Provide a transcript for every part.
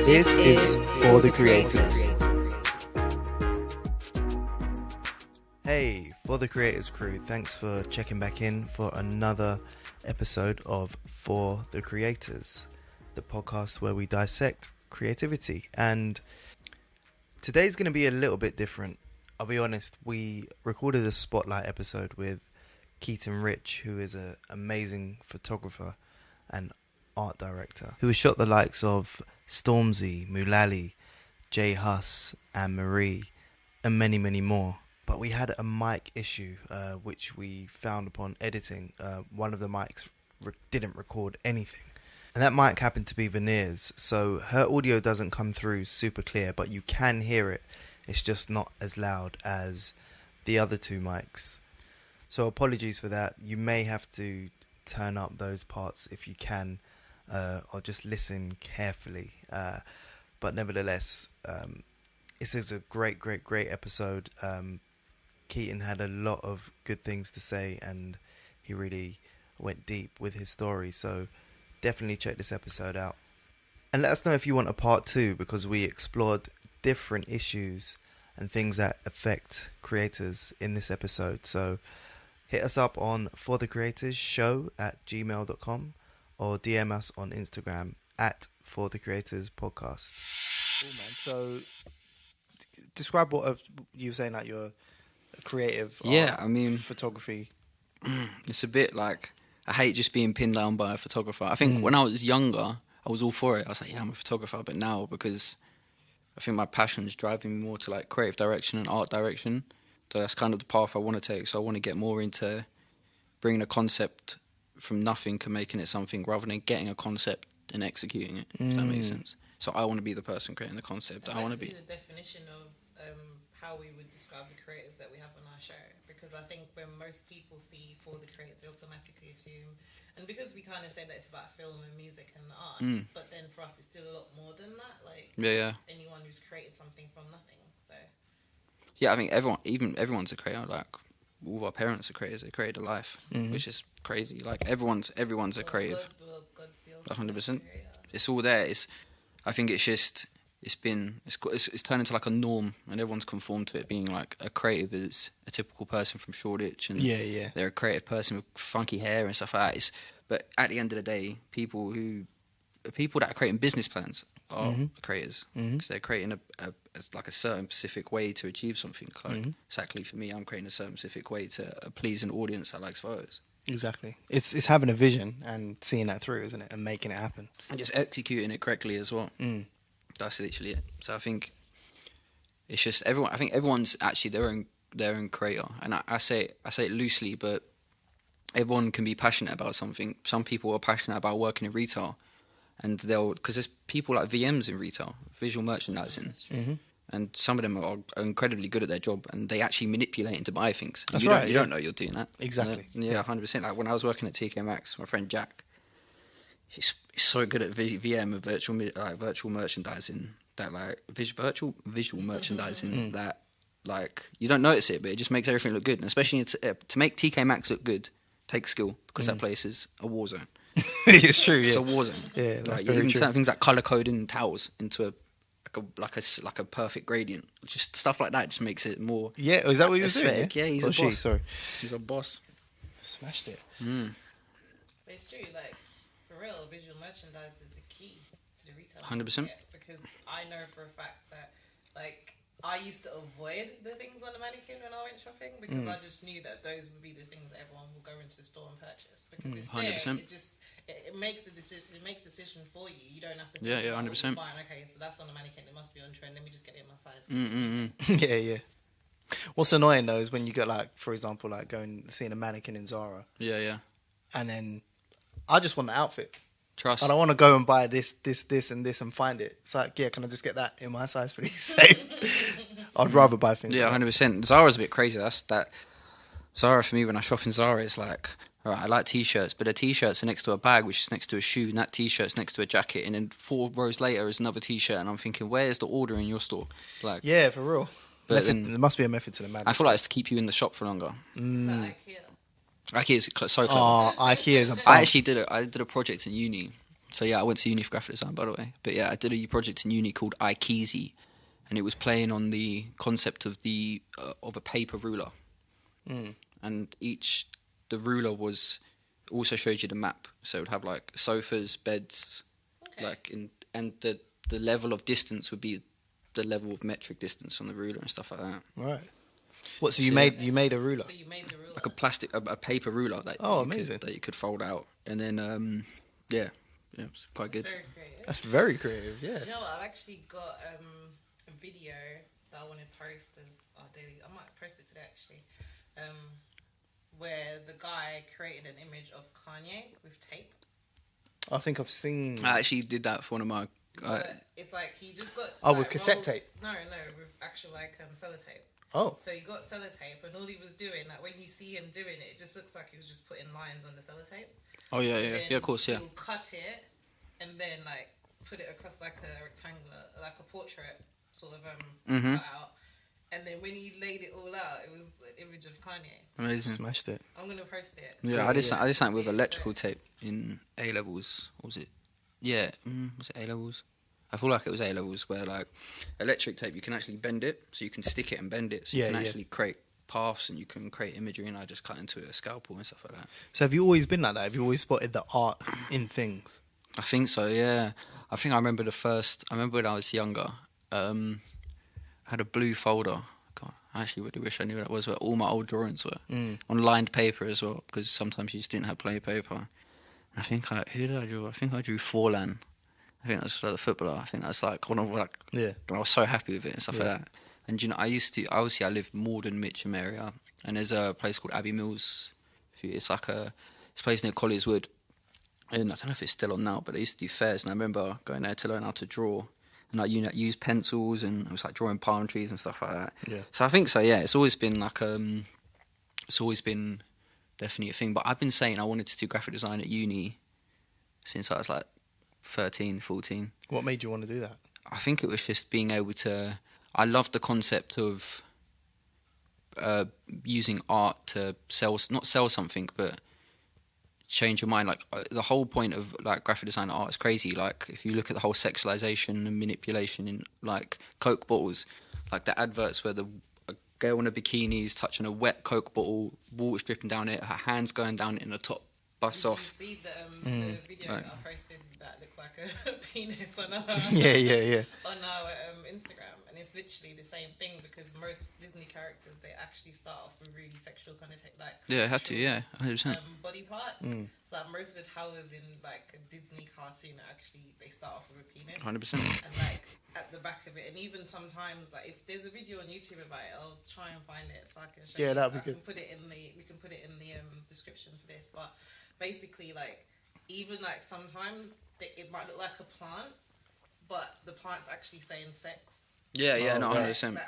This is For the Creators. Hey, For the Creators crew, thanks for checking back in for another episode of For the Creators, the podcast where we dissect creativity. And today's going to be a little bit different. I'll be honest, we recorded a spotlight episode with Keato Rich, who is an amazing photographer and art director, who has shot the likes of Stormzy, Mullally, Jay Huss, Anne Marie, and many, many more. But we had a mic issue, which we found upon editing. One of the mics didn't record anything. And that mic happened to be Veneers, so her audio doesn't come through super clear, but you can hear it. It's just not as loud as the other two mics. So apologies for that. You may have to turn up those parts if you can, or just listen carefully. But nevertheless, this is a great episode. Keaton had a lot of good things to say, and he really went deep with his story. So definitely check this episode out. And let us know if you want a part 2, because we explored different issues and things that affect creators in this episode. So hit us up on forthecreatorsshow@gmail.com or DM us on Instagram @forthecreatorspodcast. Cool, man. So describe what you were saying, that you're a creative. Photography. It's a bit like, I hate just being pinned down by a photographer. I think when I was younger, I was all for it. I was like, yeah, I'm a photographer. But now, because I think my passion is driving me more to like creative direction and art direction, so that's kind of the path I want to take. So I want to get more into bringing a concept from nothing and making it something, rather than getting a concept and executing it. If that makes sense. So I want to be the person creating the concept. That's I want to be the definition of how we would describe the creators that we have on our show. Because I think when most people see For the Creators, they automatically assume, and because we kind of say that it's about film and music and the arts, but then for us it's still a lot more than that. Like anyone who's created something from nothing. So yeah, I think everyone's a creator. Like all of our parents are creators. They created a life, which is crazy. Like everyone's a creative. 100%. It's all there. I think it's just it's turned into like a norm, and everyone's conformed to it being like a creative is a typical person from Shoreditch, and they're a creative person with funky hair and stuff like that. But at the end of the day, people that are creating business plans are creators, because they're creating a certain specific way to achieve something. Like exactly for me, I'm creating a certain specific way to please an audience that likes photos. Exactly. It's having a vision and seeing that through, isn't it? And making it happen. And just executing it correctly as well. That's literally it. So I think it's just everyone. I think everyone's actually their own creator, and I say it loosely, but everyone can be passionate about something. Some people are passionate about working in retail, and because there's people like VMs in retail, visual merchandising, and some of them are incredibly good at their job, and they actually manipulate it to buy things. That's you right. You don't know you're doing that. Exactly. Yeah, 100%. Like when I was working at TK Maxx, my friend Jack, he's so good at VM and virtual merchandising, that like visual merchandising that like you don't notice it, but it just makes everything look good. And especially to make TK Maxx look good takes skill, because that place is a war zone. It's true. Yeah. It's a war zone. Yeah, that's like, very even true. certain things like color coding towels into a perfect gradient, just stuff like that just makes it more. Yeah, is that what you were saying? Yeah, he's a boss. Sorry, he's a boss. Smashed it. But it's true, like for real, visual merchandise is a key to the retail 100%. market, because I know for a fact that like I used to avoid the things on the mannequin when I went shopping, because I just knew that those would be the things that everyone will go into the store and purchase, because it's 100%. there. It makes the decision. It makes decision for you. You don't have to. Yeah, 100%. Okay, so that's on the mannequin. It must be on trend. Let me just get it in my size. Yeah. What's annoying though is when you get like, for example, like seeing a mannequin in Zara. Yeah. And then I just want the outfit. Trust. I don't want to go and buy this, and this and find it. It's like, yeah, can I just get that in my size, please? I'd rather buy things. Yeah, 100%. Zara's a bit crazy. Zara for me, when I shop in Zara, it's like, all right, I like t-shirts, but the t-shirts are next to a bag, which is next to a shoe, and that t-shirt's next to a jacket, and then 4 rows later is another t-shirt, and I'm thinking, where's the order in your store? Like, yeah, for real. But there must be a method to the madness. I feel like it's to keep you in the shop for longer. Is that IKEA? IKEA is so clever. Oh, IKEA is a bum. I actually did a project in uni. So yeah, I went to uni for graphic design, by the way. But yeah, I did a project in uni called Ikezi, and it was playing on the concept of of a paper ruler, and the ruler also showed you the map. So it would have like sofas, beds, and the level of distance would be the level of metric distance on the ruler and stuff like that. Right. What? So you made a ruler? So you made the ruler. Like a paper ruler that you could fold out, and then it's quite good. Very creative. That's very creative. Yeah. Do you know what? I've actually got a video that I want to post as our daily. I might post it today actually, where the guy created an image of Kanye with tape. I think I've seen. I actually did that for one of my. It's like he just got. With cassette tape. No, with actual sellotape. Oh. So he got sellotape, and all he was doing, like when you see him doing it, it just looks like he was just putting lines on the sellotaut. Oh yeah, of course, yeah. He'll cut it, and then like put it across like a rectangular, like a portrait sort of cut out. And then when he laid it all out, it was an image of Kanye. Amazing. Smashed it. I'm gonna post it. Yeah, I did something with electrical tape in A levels. What was it? Yeah, was it A levels? I feel like it was A levels, where like electric tape, you can actually bend it, so you can stick it and bend it, so you can actually create paths and you can create imagery, and I just cut into a scalpel and stuff like that. So have you always been like that? Have you always spotted the art in things? I think so, yeah. I remember when I was younger, I had a blue folder. God, I actually really wish I knew what it was, where all my old drawings were on lined paper as well, because sometimes you just didn't have plain paper. And I think who did I draw? I think I drew Forlan. I think that's like the footballer. I think that's like one of I was so happy with it and stuff like that. And you know, I lived Morden, Mitcham area, and there's a place called Abbey Mills. It's like it's a place near Colliers Wood, and I don't know if it's still on now, but they used to do fairs, and I remember going there to learn how to draw, and like use pencils, and I was like drawing palm trees and stuff like that. Yeah. So I think so. Yeah, it's always been like definitely a thing. But I've been saying I wanted to do graphic design at uni since I was like 13, 14. What made you want to do that? I think it was just being able to. I loved the concept of using art to not sell something, but change your mind. Like the whole point of like graphic design art is crazy. Like if you look at the whole sexualization and manipulation in like Coke bottles, like the adverts where a girl in a bikini is touching a wet Coke bottle, water's dripping down it, her hands going down it, and the top busts off. Did you see the video that I posted that looked like a penis on our on our Instagram? And it's literally the same thing, because most Disney characters, they actually start off with really sexual connotation, like have to, 100%. Body part. So like most of the towers in like a Disney cartoon actually they start off with a penis. 100%. And like at the back of it, and even sometimes like if there's a video on YouTube about it, I'll try and find it so I can show you. That'd be good. We can put it in the description for this, but basically like even like sometimes it might look like a plant, but the plant's actually saying sex. Yeah, 100%.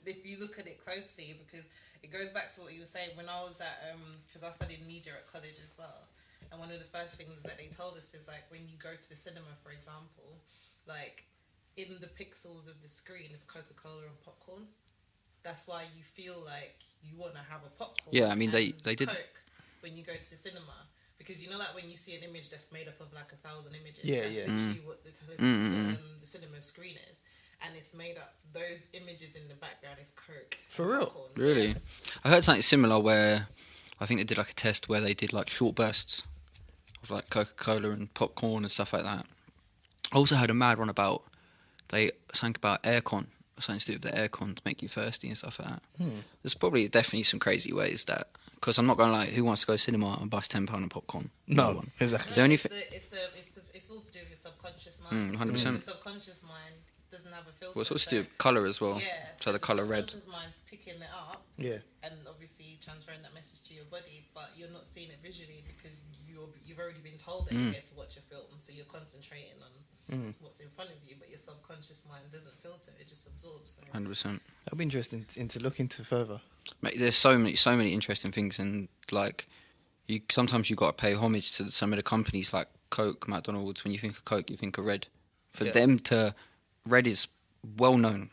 If you look at it closely, because it goes back to what you were saying when I was at because I studied media at college as well, and one of the first things that they told us is like when you go to the cinema, for example, like in the pixels of the screen is Coca-Cola and popcorn. That's why you feel like you want to have a popcorn. Yeah, I mean they did Coke when you go to the cinema. Because you know, like when you see an image that's made up of like 1,000 images, that's literally what the cinema screen is, and it's made up. Those images in the background is Coke. For real? Popcorn. Really? I heard something similar where I think they did like a test where they did like short bursts of like Coca-Cola and popcorn and stuff like that. I also heard a mad one about something about aircon, something to do with the aircon to make you thirsty and stuff like that. There's probably definitely some crazy ways that. Because I'm not going to lie, who wants to go to cinema and bust £10 on popcorn? No one. Exactly. No, it's all to do with your subconscious mind. 100%. The subconscious mind doesn't have a filter. Well, it's also to do with colour as well. Yeah. So the colour red. The subconscious mind's picking it up. Yeah. And obviously transferring that message to your body, but you're not seeing it visually because you've already been told that you get to watch a film, so you're concentrating on what's in front of you, but your subconscious mind doesn't filter; it just absorbs. So. 100%. That'd be interesting to look into further. Mate, there's so many interesting things, and like sometimes you got to pay homage to some of the companies like Coke, McDonald's. When you think of Coke, you think of Red. For them to Red is well known.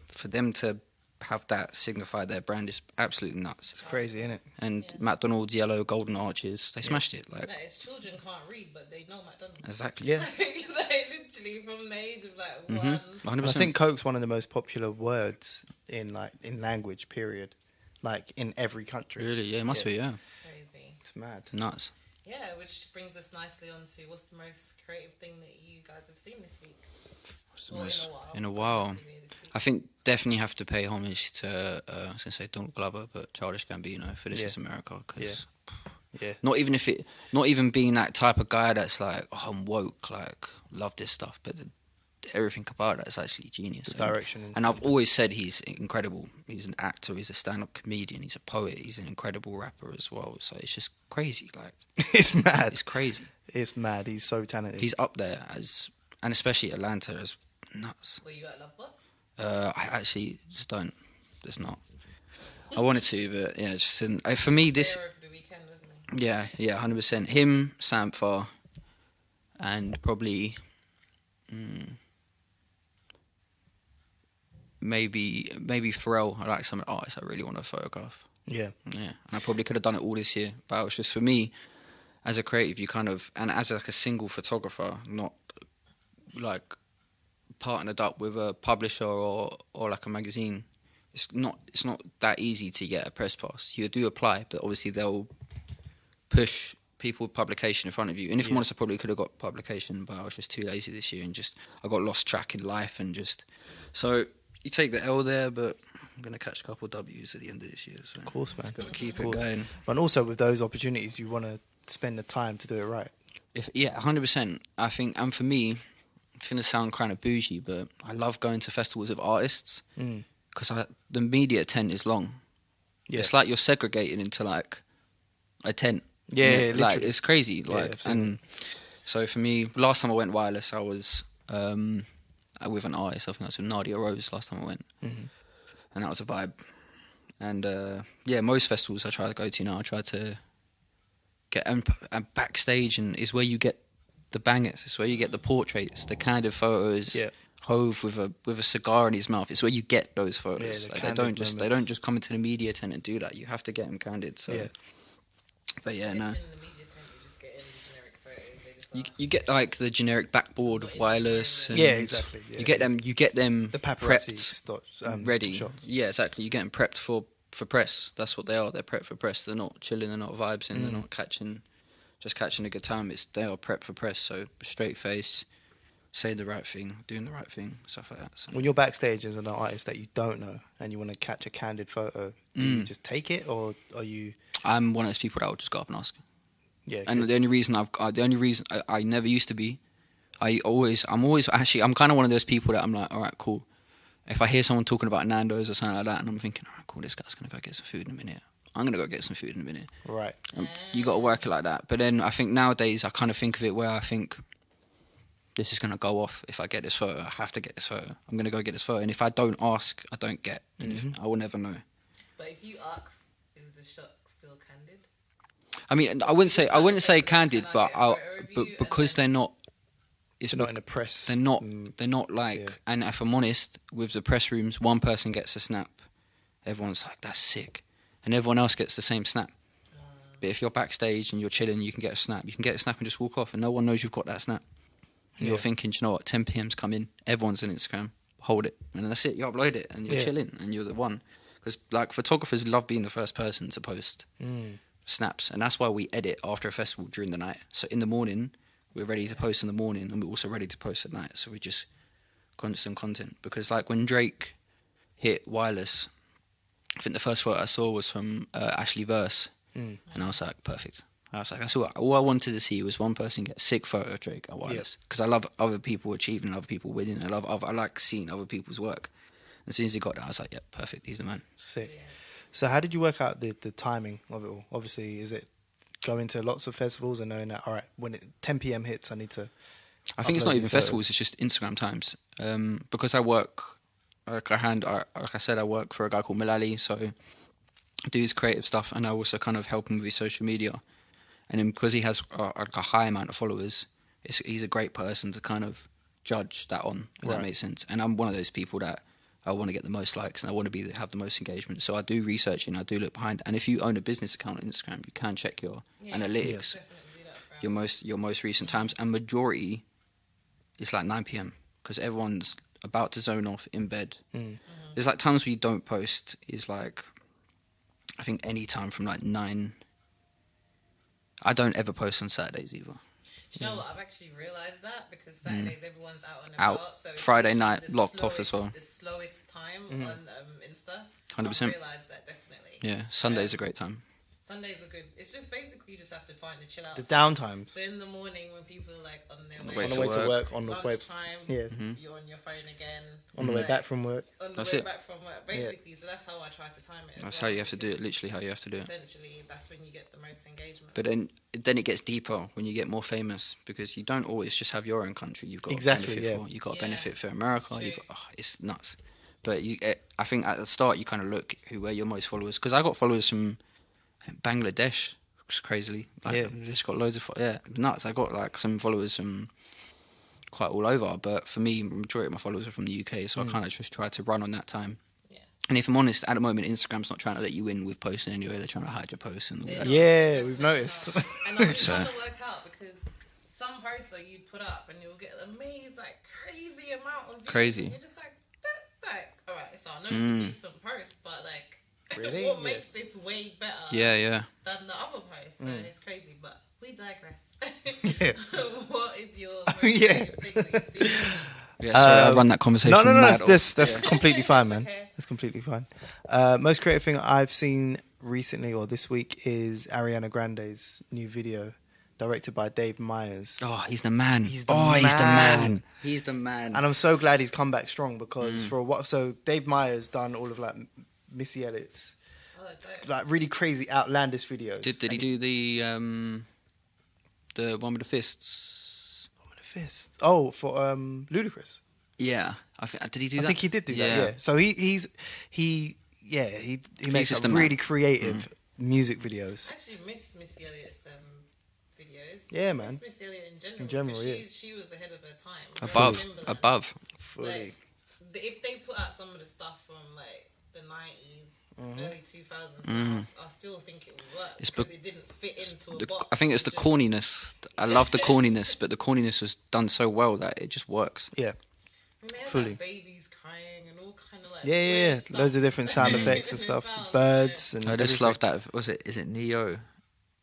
For them to have that signify their brand is absolutely nuts. It's crazy, isn't it? And McDonald's yellow golden arches, they smashed it. Like, no, it's children can't read, but they know McDonald's. exactly. Yeah. Like literally from the age of like Mm-hmm. 1. 100%. I think Coke's one of the most popular words in language, period. Like in every country. Really, yeah, it must be, yeah. Crazy. It's mad. Nuts. Yeah, which brings us nicely on to what's the most creative thing that you guys have seen this week? Or In a while. I think definitely have to pay homage to, I was going to say Donald Glover, but Childish Gambino for This Is America. Cause Yeah. not even being that type of guy that's like, oh, I'm woke, like, love this stuff, but everything about that is actually genius. The direction. And I've always said he's incredible. He's an actor, he's a stand-up comedian, he's a poet, he's an incredible rapper as well. So it's just crazy, like. It's mad. It's crazy. It's mad. He's so talented. He's up there and especially Atlanta is nuts. Were you at Love Box? I actually just don't. There's not. I wanted to, but yeah, just didn't. For me, this. There over the weekend, wasn't he? Yeah, 100%. Him, Sampha, and probably maybe Pharrell. I like some artists I really want to photograph. Yeah. Yeah, and I probably could have done it all this year, but it was just for me, as a creative, you kind of, and as like a single photographer, not like partnered up with a publisher or like a magazine. It's not that easy to get a press pass. You do apply, but obviously they'll push people with publication in front of you. And if I'm honest, I probably could have got publication, but I was just too lazy this year and I got lost track in life and so you take the L there, but I'm going to catch a couple of W's at the end of this year. So Of course, man. got to keep it going. And also with those opportunities, you want to spend the time to do it right. 100%. I think, and for me, it's going to sound kind of bougie, but I love going to festivals of artists because the media tent is long. Yeah. It's like you're segregated into like a tent. Yeah, like literally. it's crazy. Yeah, Like, I've seen and so for me, last time I went wireless, I was with an artist. I think I was with Nadia Rose last time I went, and that was a vibe. And most festivals I try to go to now, I try to get and backstage, and is where you get the bangers. It's where you get the portraits, the candid photos. Yeah. Hove with a cigar in his mouth. It's where you get those photos. Yeah, like, candid they don't just come into the media tent and do that. You have to get them candid. So, Yeah. but yeah, It's no. in the media tent, you just get in the generic photos. They just You get like the generic backboard of wireless. And Yeah, exactly. Yeah. You get them The paparazzi prepped, ready. shots. Yeah, exactly. You get them prepped for press. That's what they are. They're prepped for press. They're not chilling. They're not vibes in. They're not catching a good time. They are prepped for press. So straight face, say the right thing, doing the right thing, stuff like that. So. When you're backstage as an artist that you don't know and you want to catch a candid photo, do you just take it or are you? I'm one of those people that will just go up and ask. Yeah. And good. the only reason I never used to be, I'm kind of one of those people that I'm like, all right, cool. If I hear someone talking about Nando's or something like that, and I'm thinking, all right, cool, this guy's gonna go get some food in a minute. I'm gonna go get some food in a minute. Right. You got to work it like that. But then I think nowadays I kind of think of it where I think this is gonna go off. If I get this photo, I have to get this photo. I'm gonna go get this photo, and if I don't ask, I don't get. And I will never know. But if you ask, is the shot still candid? I mean, I wouldn't say candid, but because they're not. They're not in the press. They're not like. Yeah. And if I'm honest, with the press rooms, one person gets a snap, everyone's like, "That's sick," and everyone else gets the same snap. But if you're backstage and you're chilling, you can get a snap. You can get a snap and just walk off, and no one knows you've got that snap. And you're thinking, "Do you know what? 10 p.m.'s coming. Everyone's on Instagram. Hold it, and that's it. You upload it, and you're chilling, and you're the one." Because like photographers love being the first person to post snaps, and that's why we edit after a festival during the night. So in the morning, we're ready to post in the morning, and we're also ready to post at night. So we just constant content. Because like when Drake hit Wireless, I think the first photo I saw was from Ashley Verse, and I was like, perfect. I was like, that's all I wanted to see was one person get a sick photo of Drake at Wireless. Because I love other people achieving, other people winning. I like seeing other people's work. As soon as he got that, I was like, yeah, perfect. He's the man. Sick. So how did you work out the timing of it all? Obviously, is it going to lots of festivals and knowing that, all right, when 10 p.m. hits, I need to I think it's upload not even these festivals, photos? it's just Instagram times. Because I work, like I said, I work for a guy called Milali, so I do his creative stuff, and I also kind of help him with his social media. And then because he has like a high amount of followers, he's a great person to kind of judge that on, if that makes sense. And I'm one of those people that I want to get the most likes and I want to have the most engagement. So I do research and I do look behind. And if you own a business account on Instagram, you can check your analytics, your most recent times, and majority it's like 9 p.m. because everyone's about to zone off in bed. There's like times where you don't post is like, I think any time from like 9. I don't ever post on Saturdays either. Do you know what? I've actually realised that because Saturdays everyone's out and Out. about. So it's Friday literally night blocked off as well. The slowest time on Insta. 100%. I've realised that definitely. Yeah, Sunday's a great time. Sundays are good. It's just basically you just have to find the chill out. The downtimes. So in the morning when people are like on their On the way, way On the way to work, on the way, lunchtime, you're on your phone again. on the way back from work. On the That's way it. back from work, basically. So that's how I try to time it. That's how you have to do it, literally how you have to do it. Essentially, that's when you get the most engagement. But then it gets deeper when you get more famous because you don't always just have your own country. You've got Exactly, to benefit yeah. for. You've got to Yeah. benefit for America. True. It's nuts. But I think at the start you kind of look where your most followers. Because I got followers from Bangladesh, crazily. Like, Yeah. just got loads of nuts. I got like some followers from quite all over. But for me, majority of my followers are from the UK, so I kind of just try to run on that time. And if I'm honest, at the moment, Instagram's not trying to let you in with posting anyway. They're trying to hide your posts and all that. Yeah, we've noticed. And I'm trying to work out because some posts that you put up and you'll get an amazing, like, crazy amount of views. Crazy. And you're just like, all right, so I know it's a decent post, but like, Really? what Yeah. makes this way better Yeah. than the other post? So it's crazy, but we digress. Yeah. What is your most Yeah. creative thing that you see? Yeah, sorry, I run that conversation. No, mad that's completely fine, man. okay. That's completely fine. Most creative thing I've seen recently or this week is Ariana Grande's new video, directed by Dave Meyers. Oh, he's the man. He's the He's the man. man. He's the man. And I'm so glad he's come back strong because for what? So Dave Meyers done all of like Missy Elliott's Oh, dope. like really crazy outlandish videos. Did he do the one with the fists? Fist? Oh, for Ludacris. Yeah, did he do that? I think he did do that. Yeah. So he makes just some a man. really creative music videos. I actually miss Missy Elliott's videos. Yeah, I man. miss Missy Elliott in general. In general, because yeah. She was ahead of her time. Above. Fully. Like, if they put out some of the stuff from like the 90s, early 2000s, I still think it would work It's because it didn't fit into a box. I think it's the It just- corniness. I love the corniness, but the corniness was done so well that it just works. Yeah. And they had, fully. like, babies crying and all kind of like Yeah. weird stuff. Loads of different sound effects and stuff. Sounds, Birds and I just everything. love that. Is it Neo?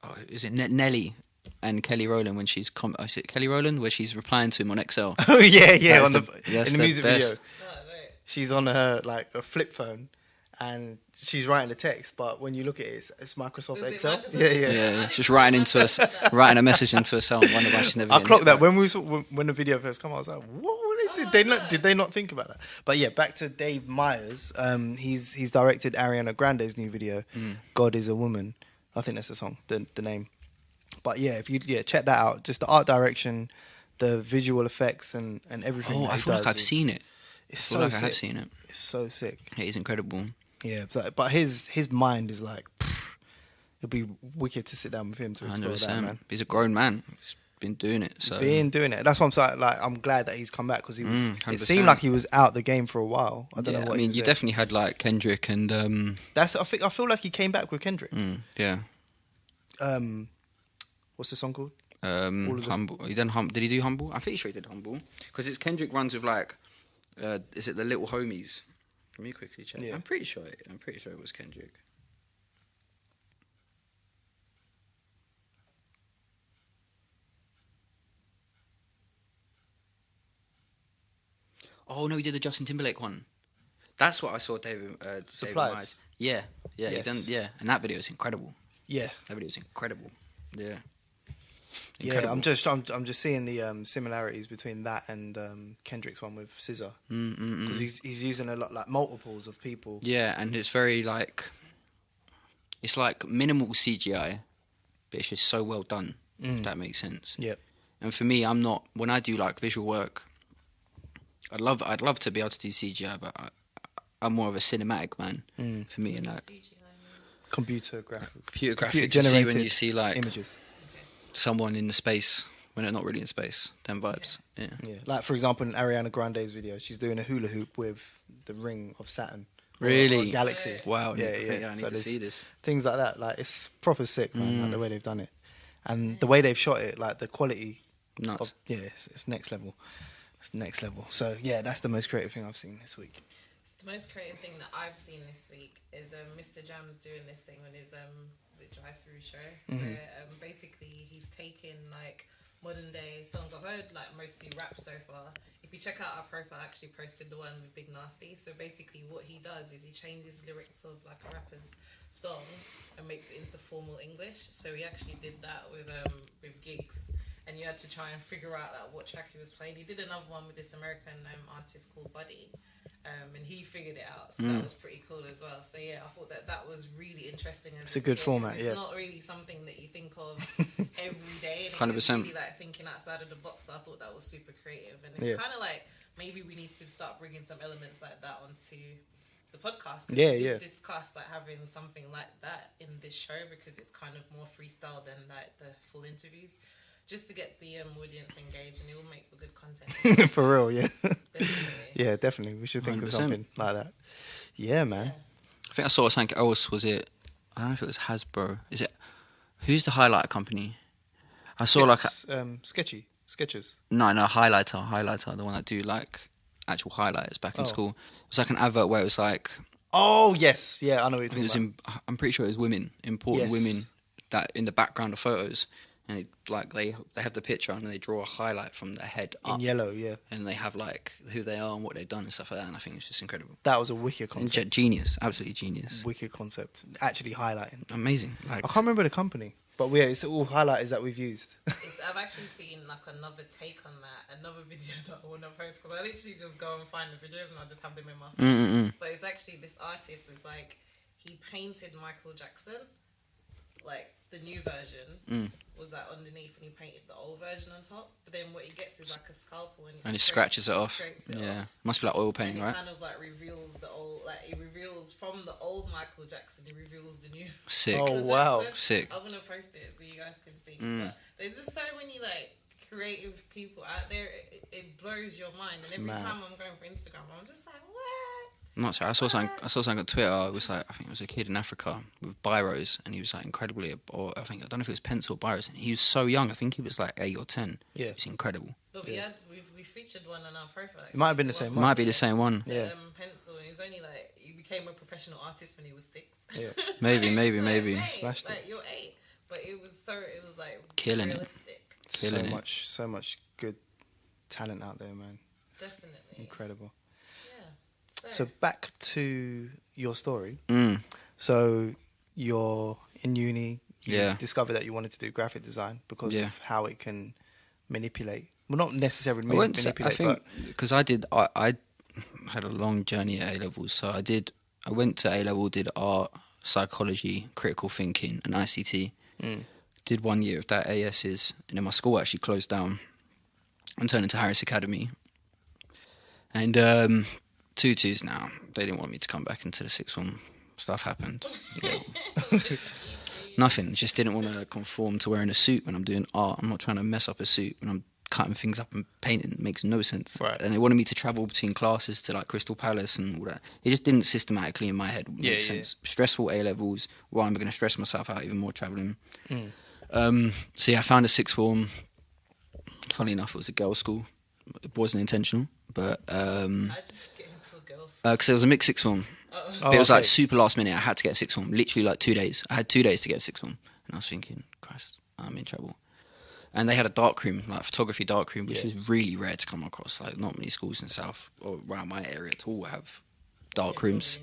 Oh, is it Nelly and Kelly Rowland when she's is it Kelly Rowland where she's replying to him on Excel? Oh yeah, That's on the- the that's in the the music best. video. Oh, right. She's on her like a flip phone and she's writing the text, but when you look at it, it's Microsoft Is it Excel. Microsoft? Yeah. Yeah, just writing writing a message into a cell and wonder why she's never. I getting clocked hit that back. when when the video first came out. I was like, "What? Did they not think about that?" But yeah, back to Dave Meyers. He's directed Ariana Grande's new video, "God Is a Woman." I think that's the song, the name. But yeah, if you check that out. Just the art direction, the visual effects, and everything. Oh, that I he feel like does I've is- seen it. It's I feel so like I sick. have seen it. It's so sick. It is incredible. Yeah, but his mind is like, it'd be wicked to sit down with him to explore that, 100%. man. He's a grown man. He's been doing it. So Doing it. That's why I'm so like. I'm glad that he's come back because he was. It 100%. seemed like he was out the game for a while. I don't know what. I mean, you definitely had like Kendrick and That's. I feel like he came back with Kendrick. yeah. What's the song called? All of the- Humble. He done Did he do Humble? I'm pretty sure he did Humble because it's Kendrick runs with like, is it the Little Homies? Let me quickly check. Yeah. I'm pretty sure it was Kendrick. Oh no, he did the Justin Timberlake one. That's what I saw David Supplies. Myers. Yeah, he done Yes. and that video is incredible. Yeah. That video is incredible. Yeah. Yeah, I'm just seeing the similarities between that and Kendrick's one with SZA because he's using a lot like multiples of people. Yeah, and it's very like, it's like minimal CGI, but it's just so well done. If that makes sense. Yeah, And for me, I'm not, when I do like visual work, I'd love to be able to do CGI, but I'm more of a cinematic man for me. And like computer graphics, computer graphics, computer you see when generated you see like images. someone in the space when they're not really in space. Them vibes. Yeah. Yeah, like for example, in Ariana Grande's video, she's doing a hula hoop with the ring of Saturn. Really? Or Galaxy. Wow. Yeah, I need So to see this. things like that. Like it's proper sick, man. Like the way they've done it, and the way they've shot it, like the quality. Nuts. It's next level. It's next level. So yeah, that's the most creative thing I've seen this week. The most creative thing that I've seen this week is Mr. Jam's doing this thing on his drive-through show. Where basically he's taking like modern day songs. I've heard like mostly rap so far. If you check out our profile, I actually posted the one with Big Nasty. So basically what he does is he changes lyrics of like a rapper's song and makes it into formal English. So he actually did that with gigs. And you had to try and figure out like what track he was playing. He did another one with this American artist called Buddy. And he figured it out, so that was pretty cool as well. So yeah, I thought that was really interesting. It's a good format. It's yeah, not really something that you think of every day, and 100%. it's really like thinking outside of the box. So I thought that was super creative, and it's kind of like maybe we need to start bringing some elements like that onto the podcast. Yeah, we yeah. discussed like having something like that in this show because it's kind of more freestyle than like the full interviews. Just to get the audience engaged, and it will make for good content. For real, yeah. Definitely. Yeah, definitely. We should think 100%. of something like that. Yeah, man. Yeah. I think I saw something else. Was it? I don't know if it was Hasbro. Is it? Who's the highlighter company? I saw like Sketches. no highlighter, the one that do like actual highlighters back in school. It was like an advert where it was like Oh yes, yeah, I know what you're I talking think it was about. I'm pretty sure it was women, important Yes. women that in the background of photos, and it, like they have the picture and they draw a highlight from their head up, In yellow, yeah. and they have like who they are and what they've done and stuff like that. And I think it's just incredible. That was a wicked And concept. genius, absolutely genius, Wicked concept. Actually highlighting. amazing. Like I can't remember the company, but yeah, it's all highlighters that we've used. I've actually seen like another take on that, another video that I want to post because I literally just go and find the videos and I just have them in my phone. But it's actually this artist is like he painted Michael Jackson, like the new version was like underneath, and he painted the old version on top. But then what he gets is like a scalpel and he scratches it off. scrapes it Yeah, off. must be like oil And painting, it right? kind of like reveals the old, like it reveals from the old Michael Jackson, it reveals the new. Sick. Oh, Michael wow. Jackson. Sick. I'm gonna post it so you guys can see. But there's just so many like creative people out there. It blows your mind. And every mad. time I'm going for Instagram, I'm just like, what? Not sorry. I saw something on Twitter. It was like I think it was a kid in Africa with biros, and he was like incredibly, or I don't know if it was pencil or biros. And he was so young. I think he was like 8 or 10. Yeah. It's incredible. But we featured one on our profile. It might have been the same one. Might be the same one. Yeah. Pencil. And he was only like he became a professional artist when he was 6. Yeah. Maybe. Like, Smashed it. like, you're 8, but it was like Killing it. realistic. Killing it. So much good talent out there, man. Definitely. Incredible. Yeah. So back to your story. Mm. So you're in uni. You Yeah. discovered that you wanted to do graphic design because Yeah. of how it can manipulate. Well, not necessarily I went to, I manipulate, think but because I had a long journey at A levels. So I went to A level, did art, psychology, critical thinking, and ICT. Did 1 year of that ASs, and then my school actually closed down and turned into Harris Academy. And 2-2s now. They didn't want me to come back into the sixth form. Stuff happened. Nothing. Just didn't want to conform to wearing a suit when I'm doing art. I'm not trying to mess up a suit when I'm cutting things up and painting. It makes no sense. Right. And they wanted me to travel between classes to like Crystal Palace and all that. It just didn't systematically in my head make sense. Stressful A levels. Why am I going to stress myself out even more travelling? So yeah, I found a sixth form. Funny enough, it was a girls' school. It wasn't intentional, but How did you get into a girl's? because it was a mixed sixth form. Oh. But it was like super last minute. I had to get a sixth form. Literally like 2 days. I had 2 days to get a sixth form, and I was thinking, Christ, I'm in trouble. And they had a dark room, like photography dark room, which is really rare to come across. Like not many schools in South or around my area at all have dark rooms.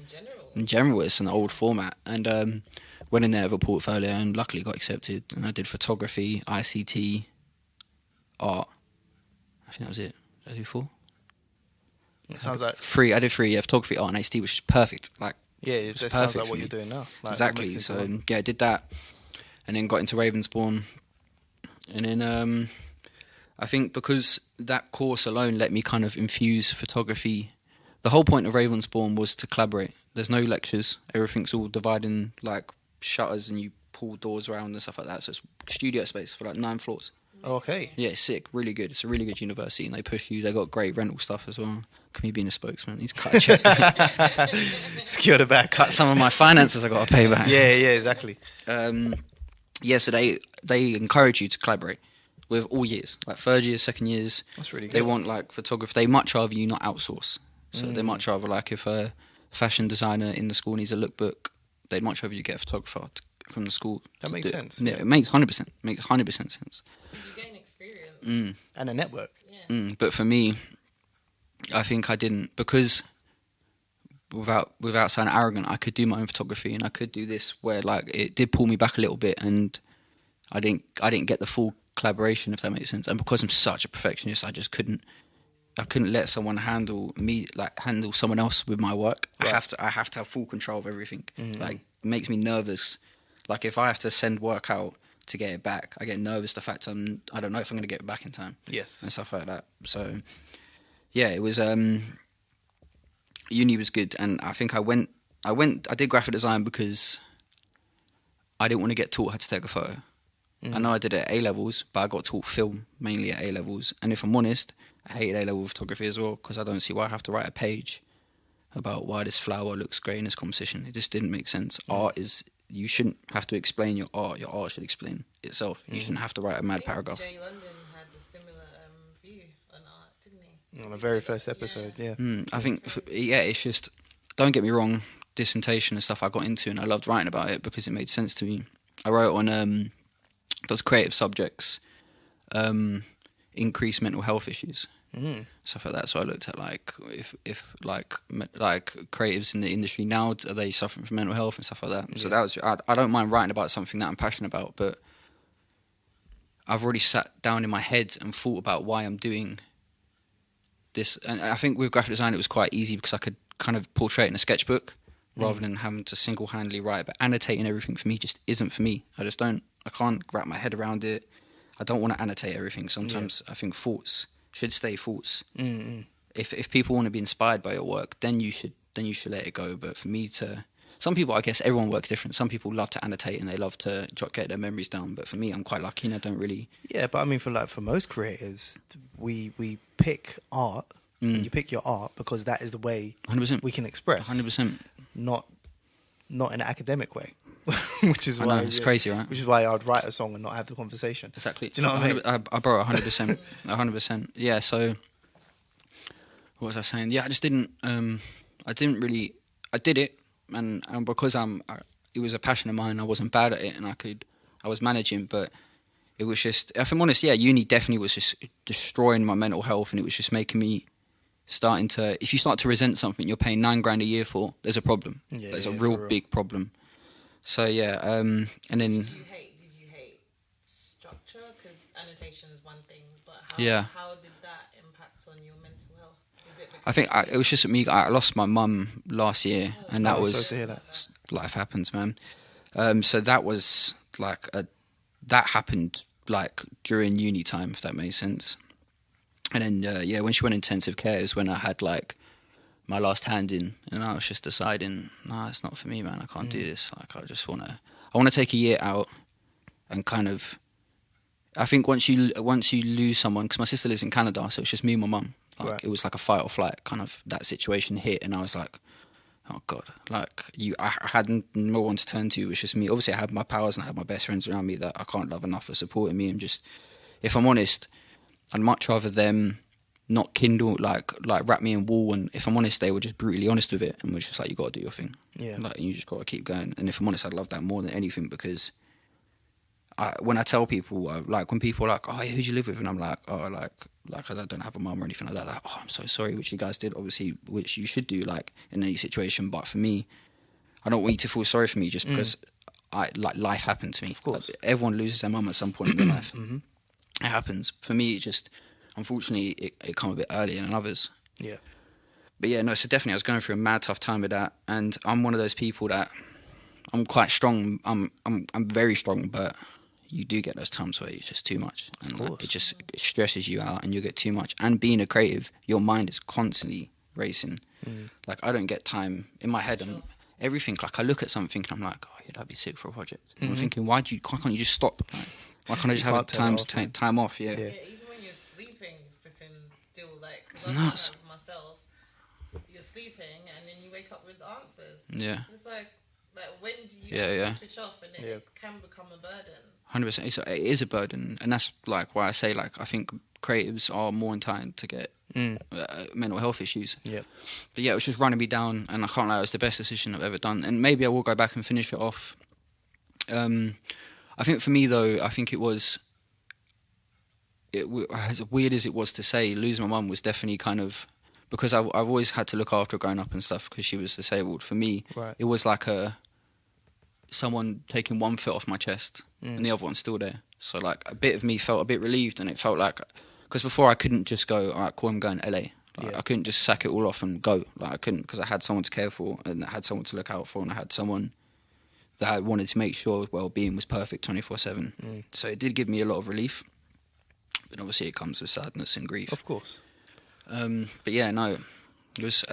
In general, it's an old format. And went in there with a portfolio and luckily got accepted. And I did photography, ICT, art. I think that was it. Did I do 4? it sounds like 3. I did 3. Yeah, photography, art, and ICT, which is perfect. Like it it's just sounds perfect like for what me. you're doing now. Like, exactly. it makes So sense. yeah, I did that, and then got into Ravensbourne, and then I think because that course alone let me kind of infuse photography. The whole point of Ravensbourne was to collaborate. There's no lectures. Everything's all divided in like shutters, and you pull doors around and stuff like that. So it's studio space for like 9 floors. Okay. Yeah, it's sick. Really good. It's a really good university, and they push you. They got great rental stuff as well. Can me being a spokesman, he's cut a check. Secure the back. Cut some of my finances I got to pay back. Yeah, exactly. Yeah, so they encourage you to collaborate with all years, like third years, second years. That's really good. They want like photography. They much rather you not outsource. So they much rather like if a fashion designer in the school needs a lookbook, they'd much rather you get a photographer from the school. That makes sense. Yeah, it makes 100%. Makes 100% sense. You gain experience. And a network. Yeah. But for me, I think I didn't, because without sounding arrogant, I could do my own photography and I could do this where like it did pull me back a little bit, and I didn't get the full collaboration, if that makes sense. And because I'm such a perfectionist, I couldn't let someone handle someone else with my work. Right. I have to have full control of everything. Like, it makes me nervous. Like if I have to send work out to get it back, I get nervous the fact I don't know if I'm going to get it back in time. Yes. And stuff like that. So yeah, it was uni was good, and I think I did graphic design because I didn't want to get taught how to take a photo. I know I did it at A-levels, but I got taught film mainly at A-levels. And if I'm honest, I hated A-level photography as well, because I don't see why I have to write a page about why this flower looks great in this composition. It just didn't make sense. Art is, you shouldn't have to explain your art. Your art should explain itself. You shouldn't have to write a mad paragraph. Jay London had a similar view on art, didn't he? On the very first episode, yeah. I think, it's just, don't get me wrong, dissertation and stuff I got into, and I loved writing about it because it made sense to me. I wrote on those creative subjects, increase mental health issues, stuff like that. So I looked at like if like creatives in the industry now, are they suffering from mental health and stuff like that. So that was, I don't mind writing about something that I'm passionate about, but I've already sat down in my head and thought about why I'm doing this. And I think with graphic design it was quite easy because I could kind of portray it in a sketchbook rather than having to single-handedly write. But annotating everything for me just isn't for me. I can't wrap my head around it. I don't want to annotate everything. Sometimes I think thoughts should stay thoughts. If people want to be inspired by your work, then you should let it go. But for me to, some people, I guess everyone works different. Some people love to annotate and they love to get their memories down. But for me, I'm quite lucky and I don't really. Yeah, but I mean, for most creators, we pick art. And you pick your art because that is the way 100%. we can express. 100%. Not in an academic way. Which is why it's crazy, right? Which is why I'd write a song and not have the conversation. Exactly. Do you know what I mean? I bro, 100%, 100%. Yeah. So, what was I saying? Yeah, I just didn't. I did it, and because it was a passion of mine. I wasn't bad at it, and I was managing, but it was just. If I'm honest, yeah, uni definitely was just destroying my mental health, and it was just making me. If you start to resent something you're paying $9,000 a year for, there's a problem. Yeah, there's a real big problem. So yeah, and then. Did you hate structure? Because annotation is one thing, but how did that impact on your mental health? Is it? I think it was just me. I lost my mum last year, and that was. Sorry to hear that. Life happens, man. So that was like that happened like during uni time, if that makes sense. And then, when she went intensive care is when I had, like, my last hand in. And I was just deciding, nah, it's not for me, man. I can't do this. Like, I just want to take a year out and kind of... I think once you lose someone... Because my sister lives in Canada, so it's just me and my mum. Like, right. It was like a fight or flight, kind of, that situation hit. And I was like, oh, God. Like, I had no one to turn to. It was just me. Obviously, I had my pals and I had my best friends around me that I can't love enough for supporting me. And just, if I'm honest... I'd much rather them not kindle, like wrap me in wool, and if I'm honest, they were just brutally honest with it and was just like, you got to do your thing. Yeah. Like, you just got to keep going. And if I'm honest, I'd love that more than anything because when I tell people, like when people are like, oh, who'd you live with? And I'm like, oh, like I don't have a mum or anything like that. Like, oh, I'm so sorry, which you guys did, obviously, which you should do, like, in any situation. But for me, I don't want you to feel sorry for me just because life happened to me. Of course. Like, everyone loses their mum at some point in their life. It happens. For me, it just, unfortunately, it come a bit earlier than others. Yeah. But yeah, no, so definitely I was going through a mad tough time with that. And I'm one of those people that, I'm quite strong. I'm very strong, but you do get those times where it's just too much. And like, it stresses you out and you get too much. And being a creative, your mind is constantly racing. Like, I don't get time in my head and everything. Like, I look at something and I'm like, oh, yeah, that'd be sick for a project. And I'm thinking, why can't you just stop? Like, Why can't I just You have can't turn it off, man. time off? Yeah. Yeah. Yeah, even when you're sleeping, flipping still like, because It's I've done nuts. that with myself. You're sleeping and then you wake up with answers. Yeah. It's like when do you Yeah, actually yeah. switch off, and it can become a burden. 100%. It is a burden, and that's like why I say like I think creatives are more inclined to get mental health issues. Yeah. But yeah, it was just running me down, and I can't lie, it was the best decision I've ever done. And maybe I will go back and finish it off. I think for me though, I think it was. As weird as it was to say, losing my mum was definitely kind of, because I've always had to look after her growing up and stuff because she was disabled. For me, Right. it was like someone taking one foot off my chest and the other one's still there. So like a bit of me felt a bit relieved, and it felt like, because before I couldn't just go, all right, cool, I'm going to LA. Like, Yeah. I couldn't just sack it all off and go. Like I couldn't, because I had someone to care for, and I had someone to look out for, and I had someone that I wanted to make sure well-being was perfect 24/7. So it did give me a lot of relief. But obviously it comes with sadness and grief. Of course. But yeah, no, it was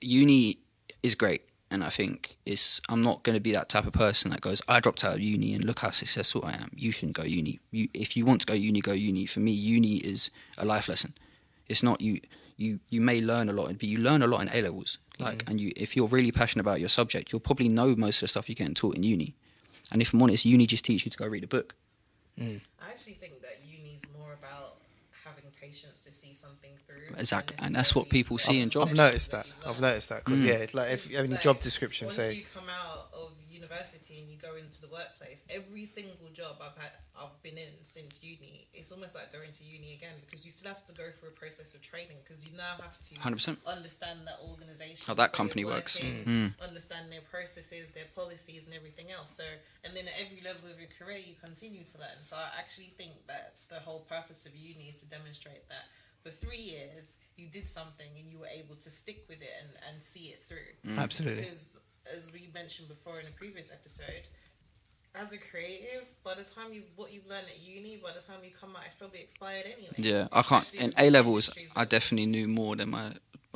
uni is great, and I think I'm not going to be that type of person that goes, I dropped out of uni and look how successful I am. You shouldn't go uni. If you want to go uni, go uni. For me, uni is a life lesson. It's not you may learn a lot, but you learn a lot in A levels. Like, and if you're really passionate about your subject, you'll probably know most of the stuff you're getting taught in uni. And if I'm honest, uni just teaches you to go read a book. I actually think that uni's more about having patience to see something through. Exactly, and that's what people see in jobs. I've noticed that because it's like if you have any job description, once say you come out of university and you go into the workplace, every single job I've been in since uni, it's almost like going to uni again, because you still have to go through a process of training, because you now have to 100%. understand that organization, How that where company you're works. working, understand their processes, their policies, and everything else. So, and then at every level of your career, you continue to learn. So I actually think that the whole purpose of uni is to demonstrate that for 3 years you did something and you were able to stick with it and see it through. absolutely. Because as we mentioned before in a previous episode, as a creative, by the time what you've learned at uni, by the time you come out, it's probably expired anyway. Yeah, I can't. Especially In with A the levels, industries I that- definitely knew more than my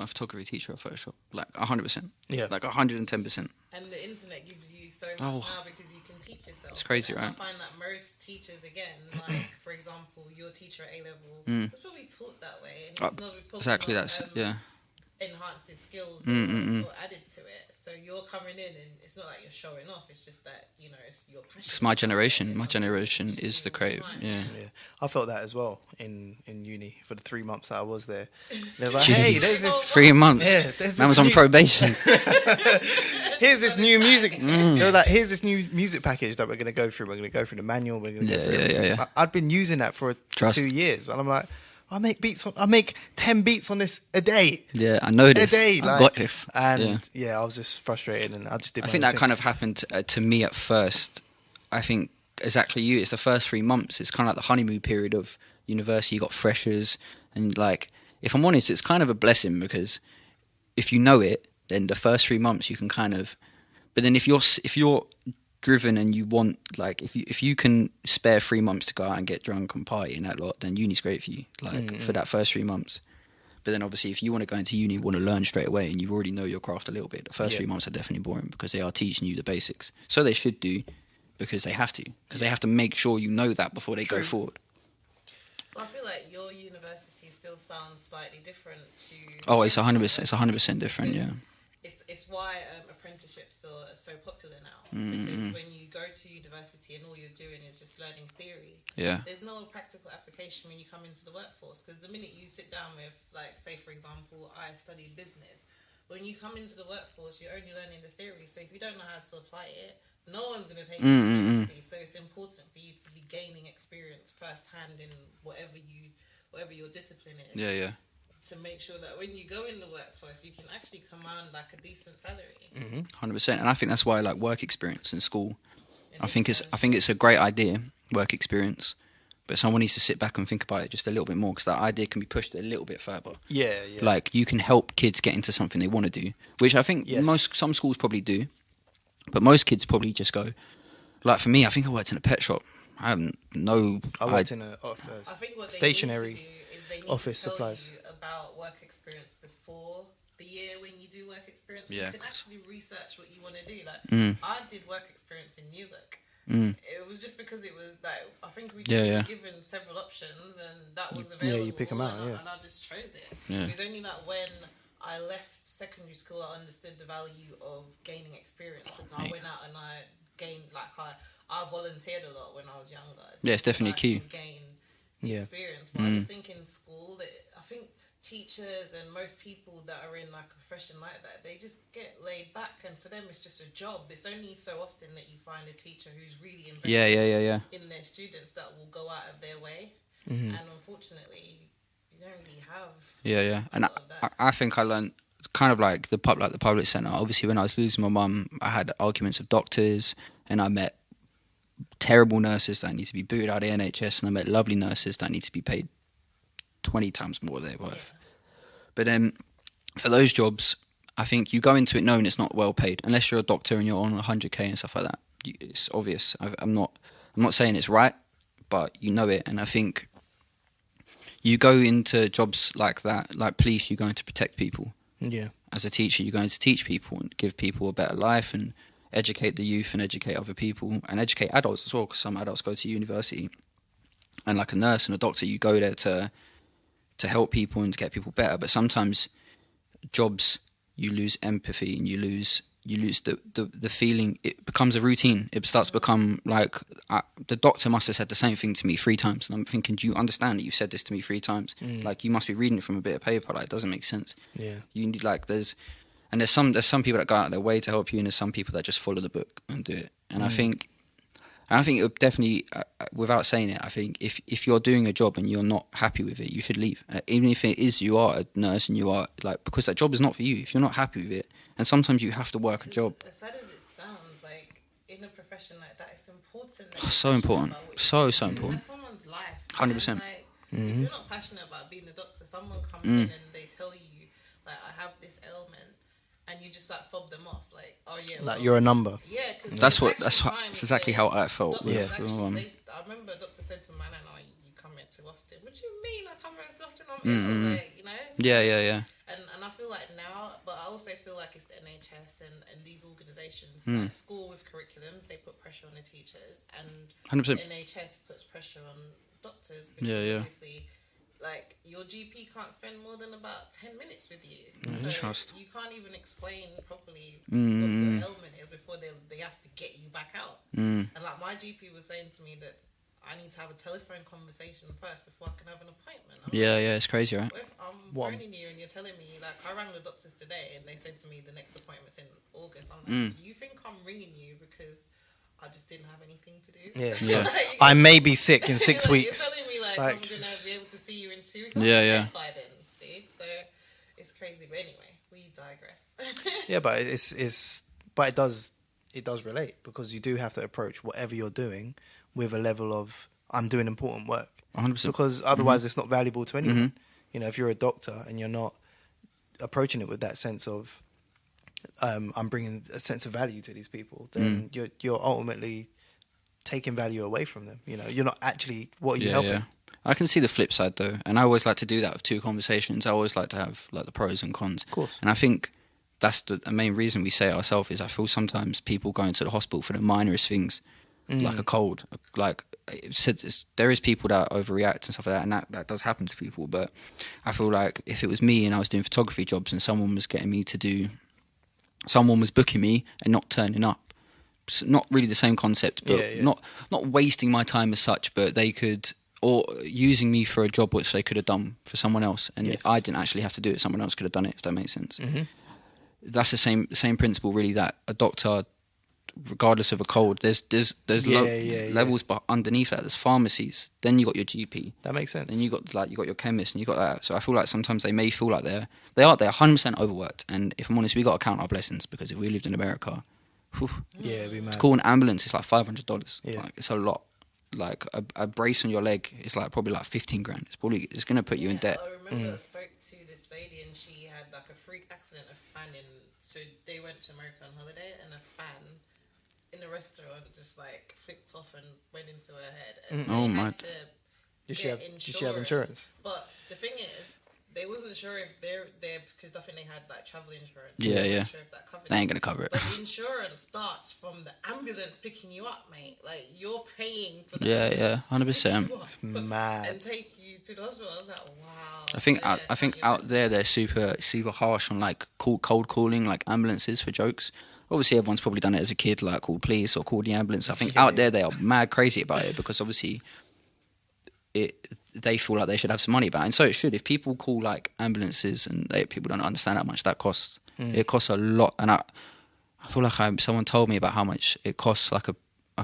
photography teacher at Photoshop. Like 100%. Yeah. Like 110%. And the internet gives you so much now because you can teach yourself. It's crazy, and right? I find that most teachers, again, like for example, your teacher at A level was probably taught that way. And it's not probably Exactly. not, That's yeah. enhanced his skills or added to it. So you're coming in and it's not like you're showing off. It's just that, you know, it's your passion. It's my generation. It's My something generation you just is do the all the creative. time. Yeah. Yeah, I felt that as well in uni for the 3 months that I was there. They were like, hey, there's Jeez. this 3 months. Yeah, there's Man this was on new- probation. here's this new music. They were like, here's this new music package that we're going to go through. We're going to go through the manual. We're going to go through everything. Yeah. I'd been using that for Trust. 2 years, and I'm like, I make 10 beats on this a day. Yeah, I know A this. day, I like, got this. and Yeah. I was just frustrated, and I just did. I think that kind of happened to me at first. I think exactly you. It's the first 3 months. It's kind of like the honeymoon period of university. You got freshers, and like, if I'm honest, it's kind of a blessing, because if you know it, then the first 3 months you can kind of. But then if you're driven and you want, like, if you can spare 3 months to go out and get drunk and party and that lot, then uni's great for you, like for that first 3 months. But then obviously if you want to go into uni, you want to learn straight away and you already know your craft a little bit, the first 3 months are definitely boring, because they are teaching you the basics. So they should do, because they have to make sure you know that before they go forward. Well, I feel like your university still sounds slightly different to. Oh, it's 100%. It's 100% different. Yeah. It's why apprenticeships are so popular now. Because when you go to university and all you're doing is just learning theory, Yeah. there's no practical application when you come into the workforce. Because the minute you sit down with, like, say for example, I studied business. When you come into the workforce, you're only learning the theory. So if you don't know how to apply it, no one's going to take you seriously. So it's important for you to be gaining experience firsthand in whatever your discipline is. Yeah. To make sure that when you go in the workplace, you can actually command like a decent salary. 100%. And I think that's why I like work experience in school. I think it's a great idea, work experience, but someone needs to sit back and think about it just a little bit more, because that idea can be pushed a little bit further. Yeah. Like, you can help kids get into something they want to do, which I think Yes. some schools probably do, but most kids probably just go. Like for me, I think I worked in a pet shop. I haven't no. I worked in a I think what stationary they need to do is they need office to tell supplies. you about work experience before the year when you do work experience. So Yeah, you can 'cause- actually research what you want to do. Like I did work experience in Newark, It was just because it was like, I think we were given several options, and that was available. Yeah, you pick them out, and I just chose it. Yeah. It was only like when I left secondary school, I understood the value of gaining experience, and I went out and I gained, like, I volunteered a lot when I was younger. Yeah, it's definitely key. Gain the experience, but I just think in school that I think teachers and most people that are in like a profession like that, they just get laid back, and for them it's just a job. It's only so often that you find a teacher who's really invested in their students that will go out of their way, and unfortunately you don't really have and I think I learned kind of like the public centre. Obviously when I was losing my mum, I had arguments with doctors, and I met terrible nurses that need to be booted out of the NHS, and I met lovely nurses that need to be paid 20 times more they're worth. But then for those jobs, I think you go into it knowing it's not well paid, unless you're a doctor and you're on 100k and stuff like that. It's obvious. I'm not saying it's right, but you know it. And I think you go into jobs like that, like police, you're going to protect people. Yeah. As a teacher, you're going to teach people and give people a better life and educate the youth and educate other people and educate adults as well, because some adults go to university. And like a nurse and a doctor, you go there to help people and to get people better. But sometimes jobs, you lose empathy and you lose the feeling. It becomes a routine. It starts to become like, the doctor must have said the same thing to me 3 times, and I'm thinking, do you understand that you've said this to me 3 times? Like, you must be reading it from a bit of paper. Like, it doesn't make sense. Yeah. You need, like, there's some people that go out of their way to help you, and there's some people that just follow the book and do it. And I think it would definitely, without saying it, I think if you're doing a job and you're not happy with it, you should leave. Even if it is you are a nurse and you are, like, because that job is not for you. If you're not happy with it, and sometimes you have to work a job. As sad as it sounds, like, in a profession like that, it's important. So important. So important. That's someone's life. 100%. Like, if you're not passionate about being a doctor, someone comes in and they tell you, like, I have this ailment, and you just like fob them off, like, oh yeah, like, you're a number. Yeah, because that's exactly how I felt. Yeah, I remember a doctor said to my nan, "Oh, you come here too often." What do you mean I come here so often? I'm ill, like, you know. So, yeah. And I feel like now, but I also feel like it's the NHS and these organisations, like school with curriculums, they put pressure on the teachers, and 100%. NHS puts pressure on doctors because Yeah. obviously, like, your GP can't spend more than about 10 minutes with you. So Trust. you can't even explain properly what your ailment is before they have to get you back out. And like, my GP was saying to me that I need to have a telephone conversation first before I can have an appointment. Yeah, it's crazy, right? If I'm phoning you and you're telling me, like, I rang the doctors today and they said to me the next appointment's in August. I'm like, do you think I'm ringing you because I just didn't have anything to do? Yeah. Like, I may be sick in 6 like, weeks. You're telling me, like, I'm going to be able to see you in 2 weeks. Yeah. By then, dude. So it's crazy. But anyway, we digress. Yeah, but but it does relate, because you do have to approach whatever you're doing with a level of, I'm doing important work. 100%. Because otherwise it's not valuable to anyone. You know, if you're a doctor and you're not approaching it with that sense of, I'm bringing a sense of value to these people, then you're ultimately taking value away from them. You know, you're not actually, what are you helping? Yeah. I can see the flip side though, and I always like to do that with 2 conversations. I always like to have like the pros and cons. Of course. And I think that's the main reason we say it ourselves, is I feel sometimes people go into the hospital for the minorest things, like a cold. Like, there is people that overreact and stuff like that, and that does happen to people. But I feel like if it was me and I was doing photography jobs and someone was booking me and not turning up, it's not really the same concept, but not wasting my time as such, but they could, or using me for a job which they could have done for someone else, and I didn't actually have to do it, someone else could have done it, if that makes sense. That's the same principle really, that a doctor, regardless of a cold, there's levels, but underneath that there's pharmacies, then you got your GP, That makes sense. then you got your chemist, and you got that. So I feel like sometimes they may feel like they're 100% overworked, and if I'm honest, we got to count our blessings, because if we lived in America, it'd be mad. to call an ambulance, it's like $500. Yeah. Like, it's a lot. Like a brace on your leg is like probably like 15 grand. It's gonna put you in debt. I remember I spoke to this lady and she had like a freak accident, a fan so they went to America on holiday, and a fan in a restaurant just like flipped off and went into her head. And Oh my! Did she have insurance? But the thing is, they wasn't sure if they're because I think they had like travel insurance. Yeah, They yeah. weren't sure if that covered They ain't it. gonna cover it. But the insurance starts from the ambulance picking you up, mate. Like you're paying for the Yeah, ambulance yeah, to pick 100%. you up It's mad. and take you to the hospital. I was like, wow. I think out there they're super harsh on like cold calling like ambulances for jokes. Obviously, everyone's probably done it as a kid, like called police or called the ambulance. I think out there they are mad crazy about it because obviously they feel like they should have some money about it. And so it should. If people call like ambulances and people don't understand how much that costs, it costs a lot. And I feel like someone told me about how much it costs like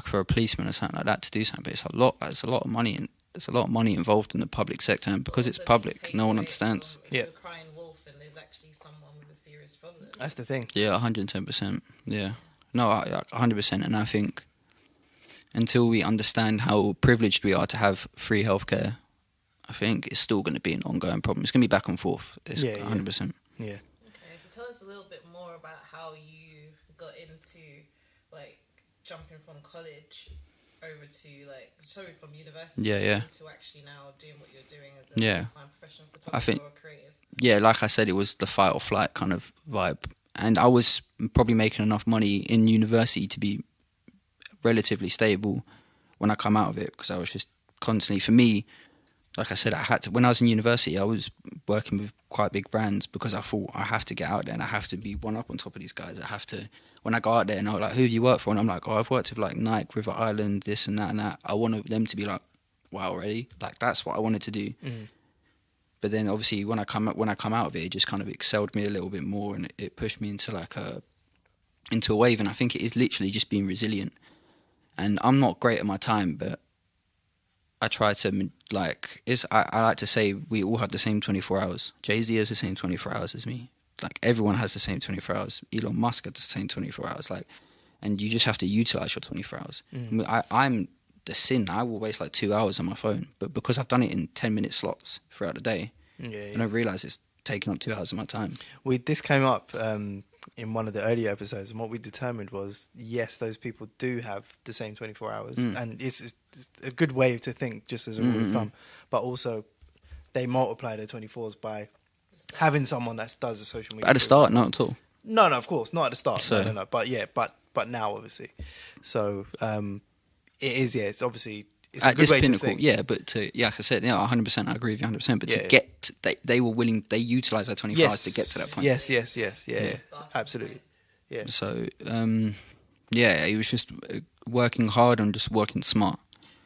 for a policeman or something like that to do something. But it's a lot. Like, it's a lot of money, and there's a lot of money involved in the public sector. And because it's public, no one understands. If you're crying wolf and there's actually someone with a serious problem. That's the thing. Yeah, 110%. Yeah, no, 100%. And I think until we understand how privileged we are to have free healthcare, I think it's still going to be an ongoing problem. It's going to be back and forth. It's 100%. Yeah. Okay, so tell us a little bit more about how you got into like jumping from college over to from university to actually now doing what you're doing as a full-time professional photographer or creative. Yeah, like I said, it was the fight or flight kind of vibe. And I was probably making enough money in university to be relatively stable when I come out of it, because I was just constantly, for me, like I said, I had to, when I was in university, I was working with quite big brands because I thought I have to get out there and I have to be one up on top of these guys. I have to, when I go out there and I'm like, who have you worked for? And I'm like, oh, I've worked with like Nike, River Island, this and that and that. I want them to be like, wow, really? Like that's what I wanted to do. But then obviously when I come out of it, it just kind of excelled me a little bit more, and it pushed me into into a wave. And I think it is literally just being resilient. And I'm not great at my time, but I try to I like to say we all have the same 24 hours. Jay-Z has the same 24 hours as me. Like everyone has the same 24 hours. Elon Musk has the same 24 hours. Like, and you just have to utilize your 24 hours. I'm the sin. I will waste like 2 hours on my phone, but because I've done it in 10-minute slots throughout the day, I don't realize it's taking up 2 hours of my time. This came up in one of the earlier episodes, and what we determined was, yes, those people do have the same 24 hours, and it's a good way to think, just as a rule of thumb, but also they multiply their 24s by having someone that does the social media. But at the start, not at all. No, of course, not at the start. So, no. But now, obviously. So it is, it's obviously, it's a good way to think. Yeah, but like I said, 100%, I agree with you 100%, but to get, they were willing, they utilised their 24 hours to get to that point. Yes, absolutely. Yeah. So, it was just working hard and just working smart.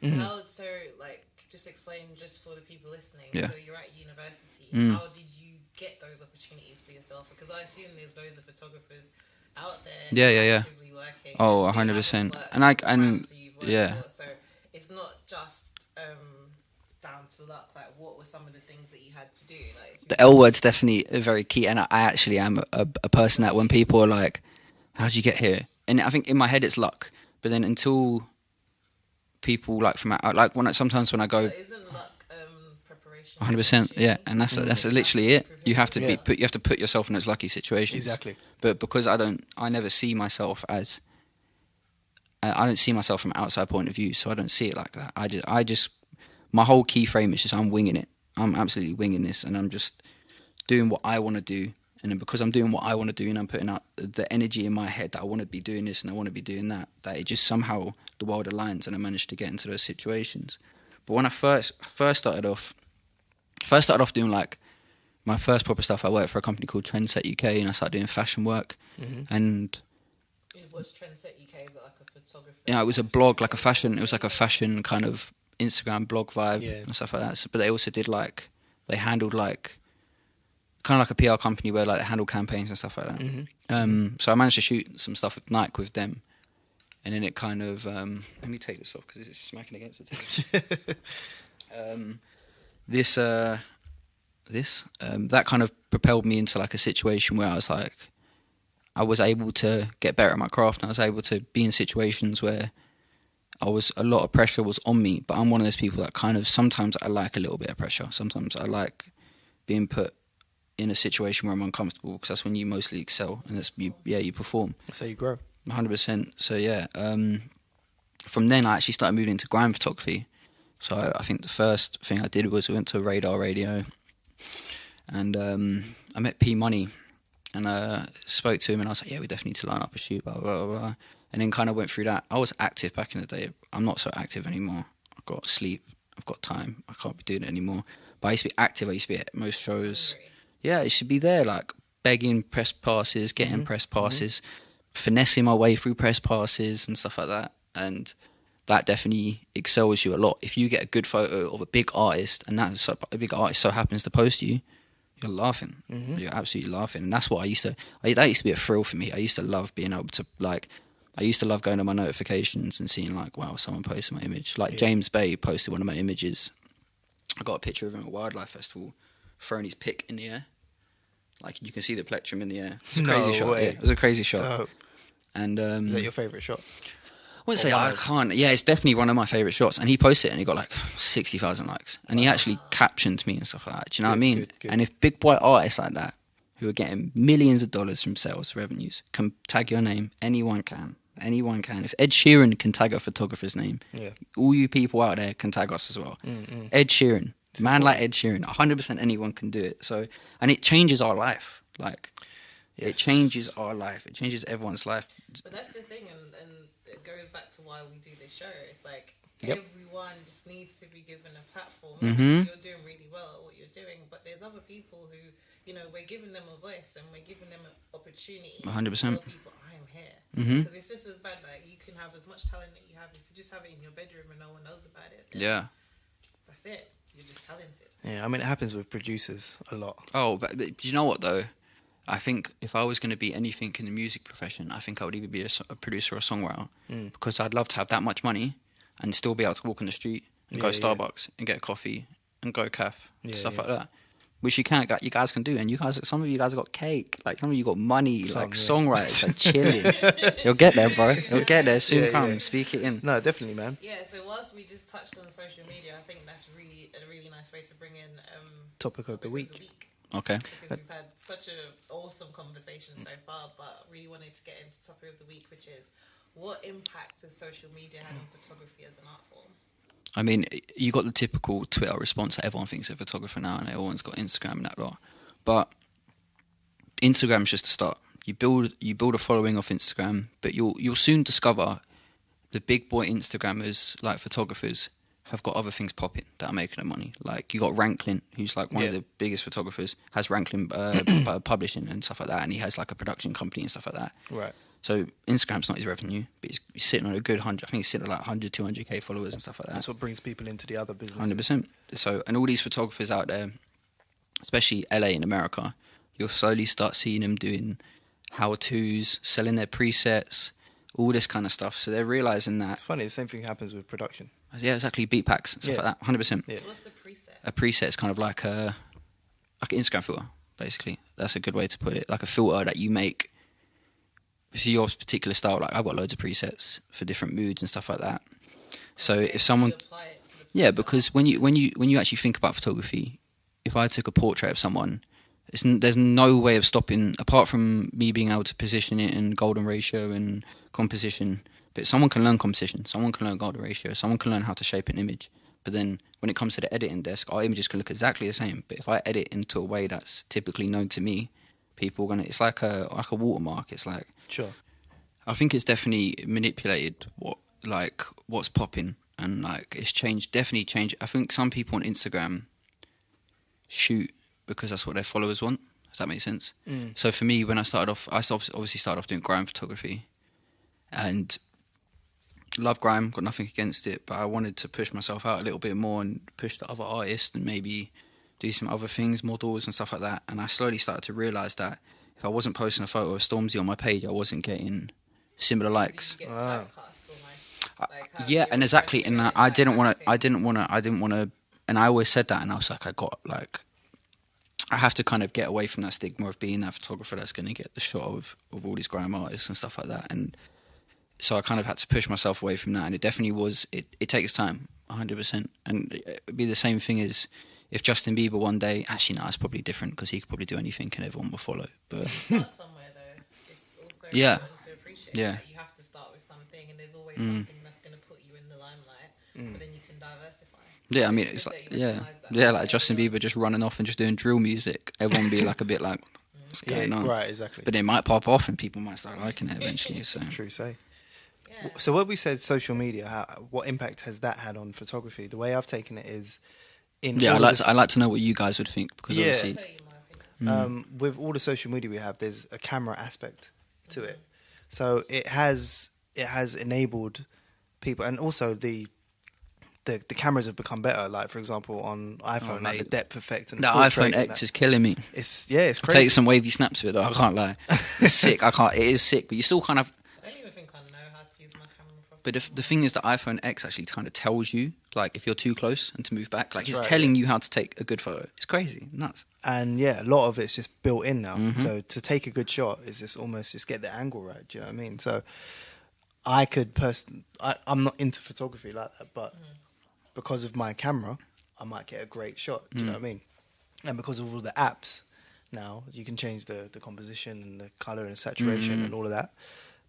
So just explain, just for the people listening, Yeah. so you're at university, how did you get those opportunities for yourself? Because I assume there's loads of photographers out there actively working. Oh, 100%. So it's not just down to luck. Like, what were some of the things that you had to do? Like, the L word's definitely very key, and I actually am a person that when people are like, how'd you get here? And I think in my head it's luck, but then until people sometimes when I go, isn't luck preparation? 100%, yeah, and that's literally it. You have to you have to put yourself in those lucky situations. Exactly. But because I never see myself as, I don't see myself from an outside point of view, so I don't see it like that. I just my whole key frame is just I'm winging it. I'm absolutely winging this, and I'm just doing what I want to do. And then because I'm doing what I want to do, and I'm putting out the energy in my head that I want to be doing this and I want to be doing that, that it just somehow the world aligns and I managed to get into those situations. But when I first started off doing like my first proper stuff, I worked for a company called Trendset UK, and I started doing fashion work. And it was Trendset UK, is that like a photographer? Yeah, it was a blog, like a fashion. It was like a fashion kind of Instagram blog vibe and stuff like that. So, but they also did they handled kind of like a PR company where they handle campaigns and stuff like that. So I managed to shoot some stuff with Nike with them, and then it kind of let me take this off because it's smacking against the table. That kind of propelled me into like a situation where I was able to get better at my craft, and I was able to be in situations where a lot of pressure was on me. But I'm one of those people that kind of, sometimes I like a little bit of pressure. Sometimes I like being put in a situation where I'm uncomfortable, because that's when you mostly excel, and you perform. That's how you grow. 100%. So from then I actually started moving into grime photography. So I think the first thing I did was we went to Radar Radio, and I met P Money, and spoke to him, and I was like, yeah, we definitely need to line up a shoot, blah blah blah, and then kind of went through that. I was active back in the day. I'm not so active anymore. I've got sleep. I've got time. I can't be doing it anymore. But I used to be active. I used to be at most shows. Yeah, I used to be there, like begging press passes, getting press passes, finessing my way through press passes and stuff like that. And that definitely excels you a lot. If you get a good photo of a big artist, and a big artist so happens to post you, you're laughing. You're absolutely laughing. And that's what that used to be a thrill for me. I used to love being able to, like, I used to love going to my notifications and seeing, like, wow, someone posted my image. Like, James Bay posted one of my images. I got a picture of him at Wildlife Festival throwing his pick in the air. Like, you can see the plectrum in the air. It's a crazy shot. Yeah, it was a crazy shot. Oh. And is that your favourite shot? I wouldn't say I can't. Yeah, it's definitely one of my favourite shots. And he posted it and he got like 60,000 likes. And he actually captioned me and stuff like that. Do you know what I mean? Good. And if big boy artists like that, who are getting millions of dollars from sales revenues, can tag your name, anyone can. Anyone can. If Ed Sheeran can tag a photographer's name, all you people out there can tag us as well. Ed Sheeran, man like Ed Sheeran, 100% anyone can do it. So, and it changes our life. Like, it changes our life. It changes everyone's life. But that's the thing, and it goes back to why we do this show. It's like everyone just needs to be given a platform. You're doing really well at what you're doing, but there's other people who, you know, we're giving them a voice and we're giving them an opportunity. 100%. To tell people, I am here. Because it's just as bad. Like, you can have as much talent that you have. If you just have it in your bedroom and no one knows about it, then that's it. You're just talented. Yeah, I mean, it happens with producers a lot. Oh, but do you know what though? I think if I was going to be anything in the music profession, I think I would either be a producer or a songwriter, because I'd love to have that much money and still be able to walk on the street and go to Starbucks and get a coffee and go calf, stuff like that. Which you guys can do, and some of you guys have got cake, like some of you got money, songwriters, like chilling. You'll get there, bro. You'll get there soon. Speak it in. No, definitely, man. Yeah. So whilst we just touched on social media, I think that's really a really nice way to bring in topic of the week. Okay. Because we've had such an awesome conversation so far, but really wanted to get into topic of the week, which is what impact has social media had on photography as an art form? I mean, you got the typical Twitter response that everyone thinks they're a photographer now, and everyone's got Instagram and that lot. But Instagram's just a start. You build a following off Instagram, but you'll soon discover the big boy Instagrammers, like photographers, have got other things popping that are making them money. Like, you got Ranklin, who's like one of the biggest photographers, has Ranklin publishing and stuff like that, and he has like a production company and stuff like that. Right. So Instagram's not his revenue, but he's sitting on a good 100. I think he's sitting at like 100, 200k followers and stuff like that. That's what brings people into the other businesses. 100%. So, and all these photographers out there, especially LA in America, you'll slowly start seeing them doing how-tos, selling their presets, all this kind of stuff. So they're realizing that. It's funny, the same thing happens with production. Yeah, exactly. Beat packs and stuff like that. 100%. Yeah. So what's a preset? A preset is kind of like an Instagram filter, basically. That's a good way to put it. Like a filter that you make for your particular style. Like, I've got loads of presets for different moods and stuff like that. So if someone, because when you actually think about photography, if I took a portrait of someone, there's no way of stopping, apart from me being able to position it in golden ratio and composition. But someone can learn composition, someone can learn golden ratio, someone can learn how to shape an image. But then when it comes to the editing desk, our images can look exactly the same. But if I edit into a way that's typically known to me, people are gonna. It's like a watermark. It's like, sure. I think it's definitely manipulated what's popping, and like it's definitely changed. I think some people on Instagram shoot because that's what their followers want. Does that make sense? So for me, when I started off, obviously started off doing grime photography, and love grime, got nothing against it, but I wanted to push myself out a little bit more and push the other artists and maybe do some other things, models and stuff like that. And I slowly started to realise that if I wasn't posting a photo of Stormzy on my page, I wasn't getting similar likes. Yeah, and exactly, and I didn't want to, and I always said that, and I was like, I have to kind of get away from that stigma of being that photographer that's going to get the shot of all these grime artists and stuff like that. And so I kind of had to push myself away from that, and it definitely was, it takes time, 100%. And it'd be the same thing as if Justin Bieber one day, actually no, it's probably different because he could probably do anything and everyone will follow. But start somewhere though. It's also important to appreciate that you have to start with something, and there's always something that's going to put you in the limelight. but then you can diversify. Yeah, I mean, it's like, like Justin Bieber just running off and just doing drill music. Everyone be like a bit like, what's going on? Right, exactly. But it might pop off and people might start liking it eventually. So True say. Yeah. So what we said, social media, what impact has that had on photography? The way I've taken it is, I like to know what you guys would think, because Yeah. obviously, I'll tell you my opinion. with all the social media we have, there's a camera aspect to it. So it has enabled people, and also the cameras have become better. Like, for example, on iPhone, like the depth effect and the iPhone X is killing me. It's I crazy. take some wavy snaps with it, though, I can't lie. It's sick. It is sick, but you still kind of. I don't even think I know how to use my camera properly. But the thing is, the iPhone X actually kind of tells you, like, if you're too close and to move back. Like, That's it's right, telling you how to take a good photo. It's crazy, nuts. And a lot of it's just built in now. So to take a good shot is just almost just get the angle right. Do you know what I mean? So I could I'm not into photography like that, but because of my camera, I might get a great shot. Do you know what I mean? And because of all the apps now, you can change the composition and the color and saturation and all of that.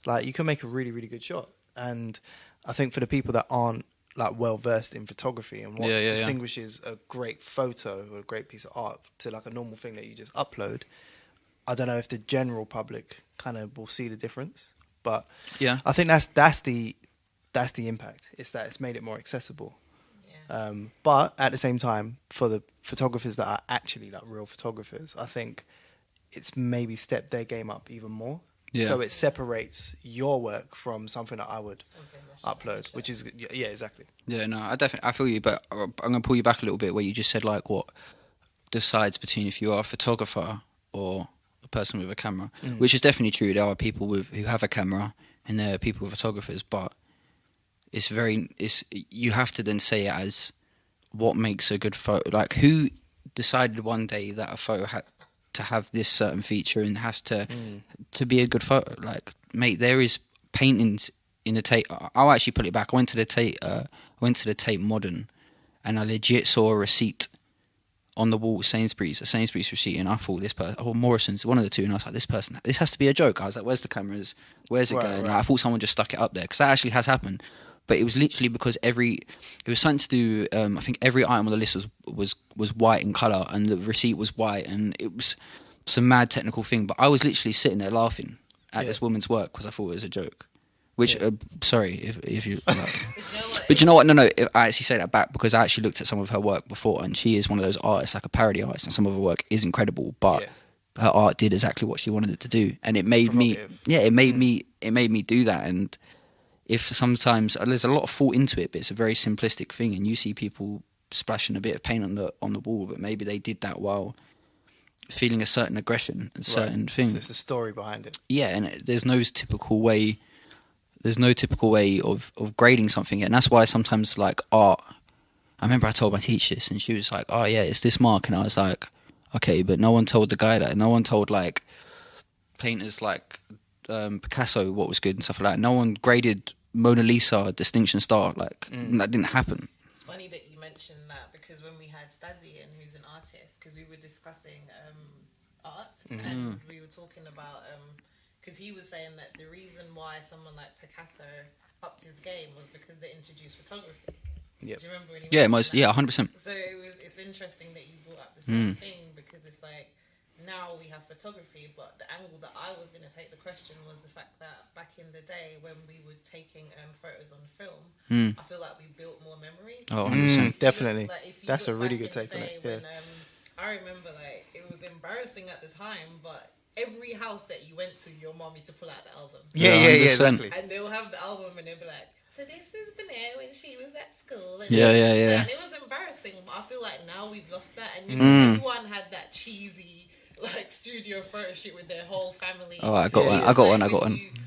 Like, you can make a really, really good shot. And I think for the people that aren't like well versed in photography and what distinguishes a great photo or a great piece of art to like a normal thing that you just upload, I don't know if the general public kind of will see the difference. But Yeah. I think that's the impact. It's that it's made it more accessible. Yeah. But at the same time, for the photographers that are actually like real photographers, I think it's maybe stepped their game up even more. Yeah. So it separates your work from something that I would Something that's just upload, which is exactly. Yeah, no, I feel you, but I'm gonna pull you back a little bit where you just said like what decides between if you are a photographer or a person with a camera, which is definitely true. There are people who have a camera and there are people with photographers, but you have to then say it as what makes a good photo. Like, who decided one day that a photo had to have this certain feature and has to be a good photo? Like, mate, there is paintings in the Tate. I'll actually put it back. I went to the Tate Modern, and I legit saw a receipt on the wall, a Sainsbury's receipt, and I thought this person, or Morrison's, one of the two, and I was like, this has to be a joke. I was like, where's the cameras? Where's it going? Like, I thought someone just stuck it up there, because that actually has happened. But it was literally because it was something to do. I think every item on the list was white in color, and the receipt was white, and it was some mad technical thing. But I was literally sitting there laughing at this woman's work because I thought it was a joke. Which, sorry if you. But you know what? No. I actually say that back because I actually looked at some of her work before, and she is one of those artists, like a parody artist, and some of her work is incredible. But her art did exactly what she wanted it to do, and it made me. Yeah, it made me do that. And if sometimes there's a lot of thought into it, but it's a very simplistic thing, and you see people splashing a bit of paint on the wall, but maybe they did that while feeling a certain aggression and certain thing. There's a story behind it. Yeah, and there's no typical way. There's no typical way of grading something, and that's why sometimes, like, art. I remember I told my teacher this, and she was like, "Oh yeah, it's this mark," and I was like, "Okay," but no one told the guy that. No one told like painters like Picasso what was good and stuff like that. No one graded Mona Lisa distinction star. Like, that didn't happen. It's funny that you mentioned that, because when we had Stasi in, who's an artist, because we were discussing art, and we were talking about because he was saying that the reason why someone like Picasso upped his game was because they introduced photography. Yep. Do you remember when he mentioned that? 100%. So it's interesting that you brought up the same thing, because it's like, now we have photography, but the angle that I was going to take the question was the fact that back in the day when we were taking photos on film, I feel like we built more memories. Oh, 100%. Definitely. Like, That's a look really back good take in the on day it. Yeah. when, I remember, like, it was embarrassing at the time, but every house that you went to, your mom used to pull out the album. Yeah, 100%. exactly. And they'll have the album and they'll be like, so this is Benet when she was at school. And Yeah. And it was embarrassing. I feel like now we've lost that. And everyone had that cheesy, like, studio photo shoot with their whole family. Oh, I got one.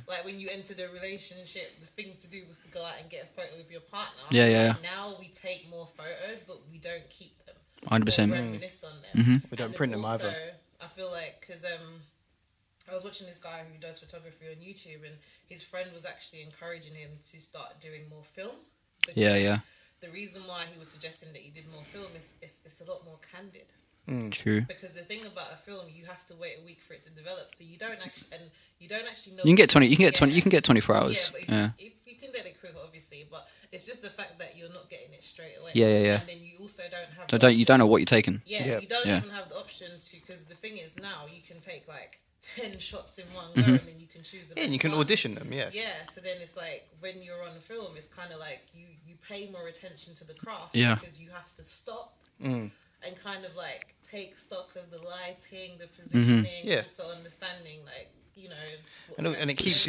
Like, when you entered a relationship, the thing to do was to go out and get a photo with your partner. Yeah. Now we take more photos, but we don't keep them. 100%. Or reminisce on them. We don't And print them also, either. I feel like, because I was watching this guy who does photography on YouTube, and his friend was actually encouraging him to start doing more film. Yeah. The reason why he was suggesting that he did more film is it's a lot more candid. True. Because the thing about a film, you have to wait a week for it to develop, so you don't actually know. You can get 20. You can get 20. You can get 24 hours. Yeah, but if you can get it quicker, obviously. But it's just the fact that you're not getting it straight away. Yeah. And then you also don't have. You don't know what you're taking. Yeah, you don't even have the option to, because the thing is now you can take like 10 shots in one go, and then you can choose the best and you can one. audition them. Yeah. Yeah, so then it's like when you're on a film, it's kind of like you pay more attention to the craft because you have to stop and kind of like take stock of the lighting, the positioning, also understanding like, you know. And it keeps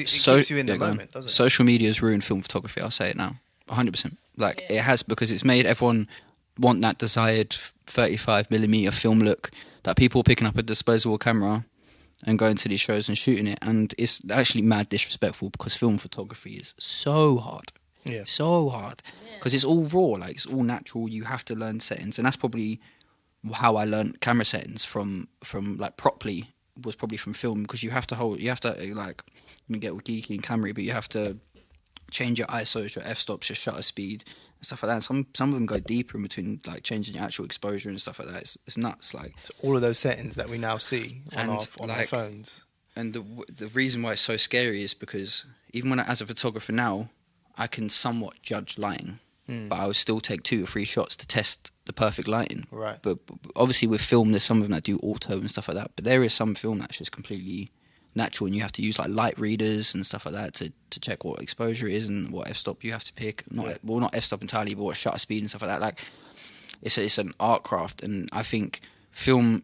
you in the moment, doesn't it? Social media's ruined film photography. I'll say it now, 100%. Like it has, because it's made everyone want that desired 35mm film look, that people picking up a disposable camera and going to these shows and shooting it, and it's actually mad disrespectful because film photography is so hard. Yeah. So hard. Because it's all raw, like it's all natural. You have to learn settings, and that's probably how I learned camera settings from like properly, was probably from film, because you have to like, you get all geeky and camera, but you have to change your ISOs, your f-stops, your shutter speed and stuff like that. And some of them go deeper in between, like changing your actual exposure and stuff like that. It's nuts. Like, so all of those settings that we now see on our phones. And the reason why it's so scary is because even when as a photographer now, I can somewhat judge lighting, but I would still take 2 or 3 shots to test the perfect lighting. Right. But obviously with film, there's some of them that do auto and stuff like that. But there is some film that's just completely natural, and you have to use like light readers and stuff like that to check what exposure it is and what f-stop you have to pick. Not f-stop entirely, but what shutter speed and stuff like that. Like it's an art craft, and I think film,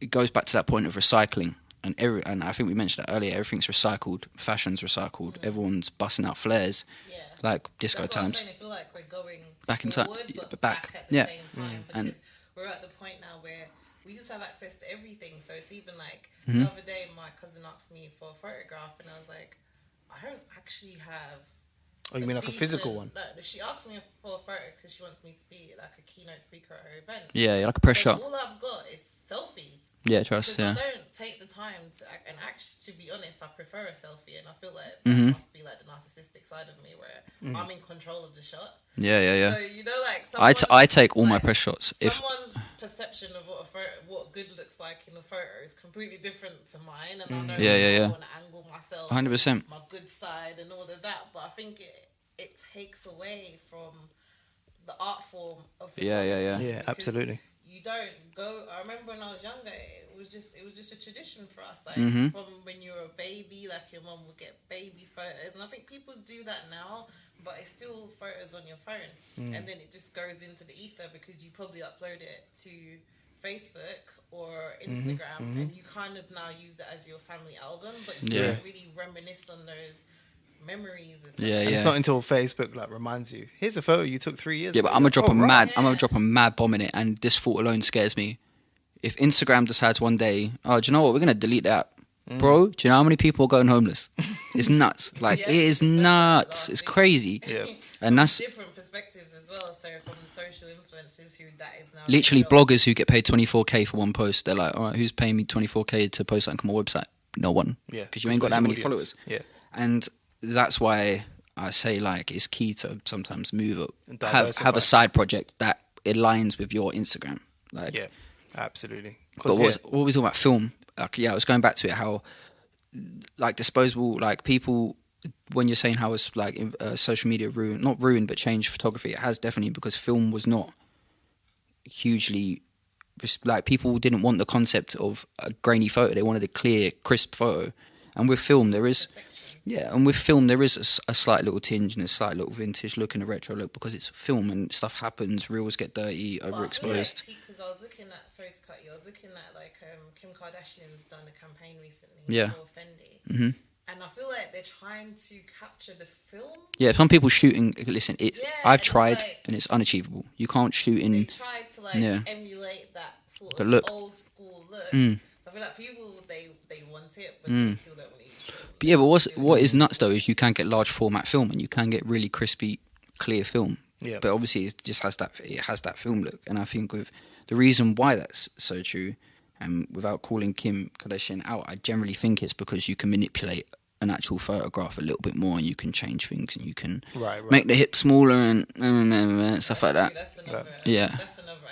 it goes back to that point of recycling. And I think we mentioned that earlier. Everything's recycled. Fashion's recycled. Everyone's busting out flares, like disco That's times. What I'm saying. I feel like we're going Back in time, but back at the same time, because And we're at the point now where we just have access to everything. So it's even like the other day, my cousin asked me for a photograph, and I was like, I don't actually have. Oh, you mean like a physical one? No, she asked me for a photo because she wants me to be like a keynote speaker at her event. yeah, like a press shot. All I've got is selfies. Yeah, trust. Because Yeah. I don't take the time to, and actually, to be honest, I prefer a selfie, and I feel like that must be like the narcissistic side of me, where I'm in control of the shot. Yeah. So you know, like I take all my press shots. Someone's perception of what good looks like in a photo is completely different to mine, and I know I want to angle myself, 100%. my good side, and all of that. But I think it takes away from the art form of photography. Yeah, absolutely. You don't go. I remember when I was younger, it was just a tradition for us. Like from when you were a baby, like your mum would get baby photos, and I think people do that now, but it's still photos on your phone, and then it just goes into the ether because you probably upload it to Facebook or Instagram, and you kind of now use that as your family album, but you don't really reminisce on those memories. And it's not until Facebook like reminds you, here's a photo you took 3 years ago. Yeah, but I'm gonna drop a mad bomb in it, and this thought alone scares me. If Instagram decides one day, do you know what, we're gonna delete that, bro? Do you know how many people are going homeless? It's nuts. Like it is nuts. It's crazy. Yeah, and that's different perspectives as well. So from the social influencers who that is now literally bloggers who get paid 24k for one post. They're like, all right, who's paying me 24k to post something on my website? No one. Yeah, because you ain't got that many followers. Yeah, and that's why I say like it's key to sometimes move up, have a side project that aligns with your Instagram. Like, yeah, absolutely. But what was talking about film? Like, I was going back to it. How like disposable, like people, when you're saying how it's like social media not ruined, but changed photography. It has definitely, because film was not hugely, like people didn't want the concept of a grainy photo. They wanted a clear, crisp photo. And with film, there is. Yeah, and with film there is a slight little tinge and a slight little vintage look and a retro look, because it's film and stuff happens, reels get dirty, overexposed. Because I was looking at, sorry to cut you, I was looking at like Kim Kardashian's done a campaign recently for Fendi, and I feel like they're trying to capture the film. Yeah, some people shooting. Listen, I've tried and it's unachievable. You can't shoot in. They tried to emulate that sort of look. old school look. So I feel like people they want it, but they still don't want to use it. But yeah, but what is nuts though is you can get large format film and you can get really crispy, clear film. Yeah. But obviously it just has that film look, and I think with the reason why that's so true, and without calling Kim Kardashian out, I generally think it's because you can manipulate an actual photograph a little bit more, and you can change things, and you can make the hip smaller and stuff like that. That's another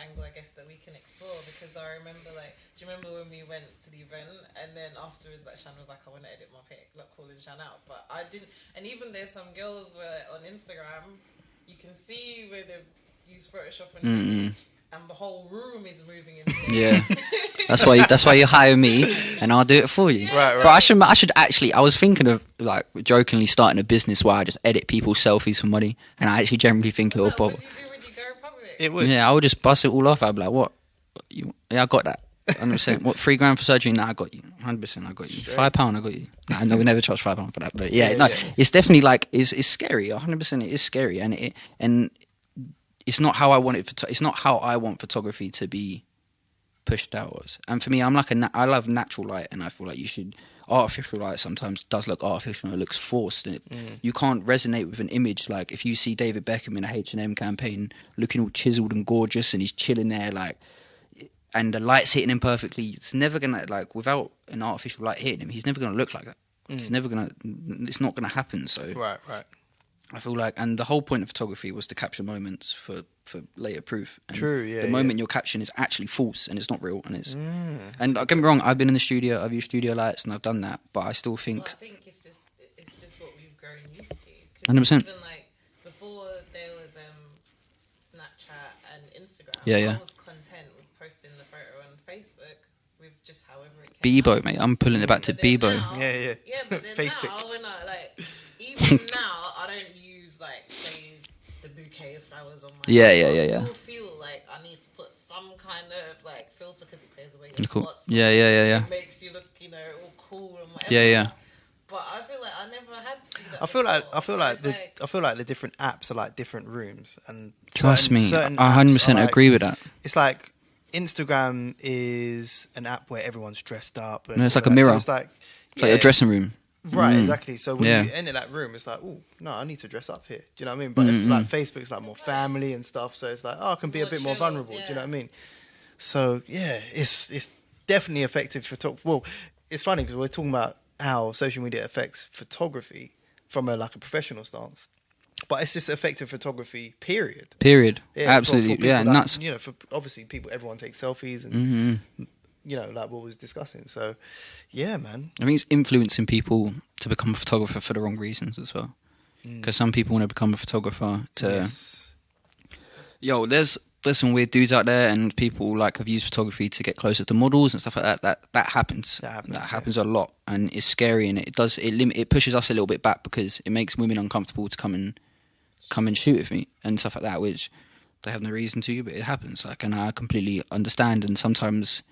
angle, I guess, that we can explore, because I remember, like, do you remember when we went to the event and then afterwards, like, Shan was like, I want to edit my pic, like, calling Shan out, but I didn't. And even there's some girls where on Instagram you can see where they've used Photoshop and the whole room is moving in. Yeah, that's why you hire me, and I'll do it for you. Right. But I should actually. I was thinking of like jokingly starting a business where I just edit people's selfies for money, and I actually generally think it will pop. What do you do when you go public? It would. Yeah, I would just bust it all off. I'd be like, what? Yeah, I got that. 100%. What, $3,000 for surgery? Nah, I got you. 100%, I got you. £5, I got you. Nah, no, we never charge £5 for that. But yeah, it's definitely like it's scary. 100%, it is scary, and it's not how I want it. It's not how I want photography to be pushed out. And for me, I'm like I love natural light, and I feel like artificial light sometimes does look artificial and it looks forced. And you can't resonate with an image. Like if you see David Beckham in a H&M campaign looking all chiseled and gorgeous, and he's chilling there like, and the light's hitting him perfectly, it's never gonna, like, without an artificial light hitting him, he's never gonna look like that. It's not gonna happen. So Right. I feel like, and the whole point of photography was to capture moments for later proof. And True, yeah. The moment you're capturing is actually false and it's not real, and it's and don't get me wrong, I've been in the studio, I've used studio lights, and I've done that, but I still think. Well, I think it's just what we've grown used to. 100%. Even like before there was Snapchat and Instagram, Yeah. I was content with posting the photo on Facebook with just however it came Bebo, out. mate, I'm pulling it back to But then Bebo. now- Yeah. Yeah, but then Face now, pic. when I, like, even now, I don't use, like, say, the bouquet of flowers on my Yeah. I still feel like I need to put some kind of, like, filter, because it clears away your Cool. spots. Yeah. It makes you look, all cool and whatever. Yeah. But I feel like I never had to do that. I feel like before. I feel like the different apps are like different rooms, and Trust me, certain I apps 100% are like- agree with that. It's like Instagram is an app where everyone's dressed up, and No, it's all like a that. mirror. So it's like, It's like your dressing room. right, exactly. So when Yeah. you enter that room, it's like, oh no, I need to dress up here. Do you know what I mean? But if like Facebook's like more family and stuff, so it's like, oh, I can be a More bit more chilled, vulnerable. Do you know yeah. what I mean? So yeah, it's definitely effective for Well, it's funny because we're talking about how social media affects photography from a professional stance, but it's just effective photography. Period. Yeah, For absolutely. people Yeah, that, nuts. For obviously people, everyone takes selfies and like what we was discussing. So yeah, man. I think it's influencing people to become a photographer for the wrong reasons as well. Because some people want to become a photographer to. Yes. Yo, there's some weird dudes out there, and people have used photography to get closer to models and stuff like that. That happens. That happens, That happens a lot, and it's scary, and it pushes us a little bit back because it makes women uncomfortable to come and shoot with me and stuff like that, which they have no reason to, but it happens. And I completely understand. And sometimes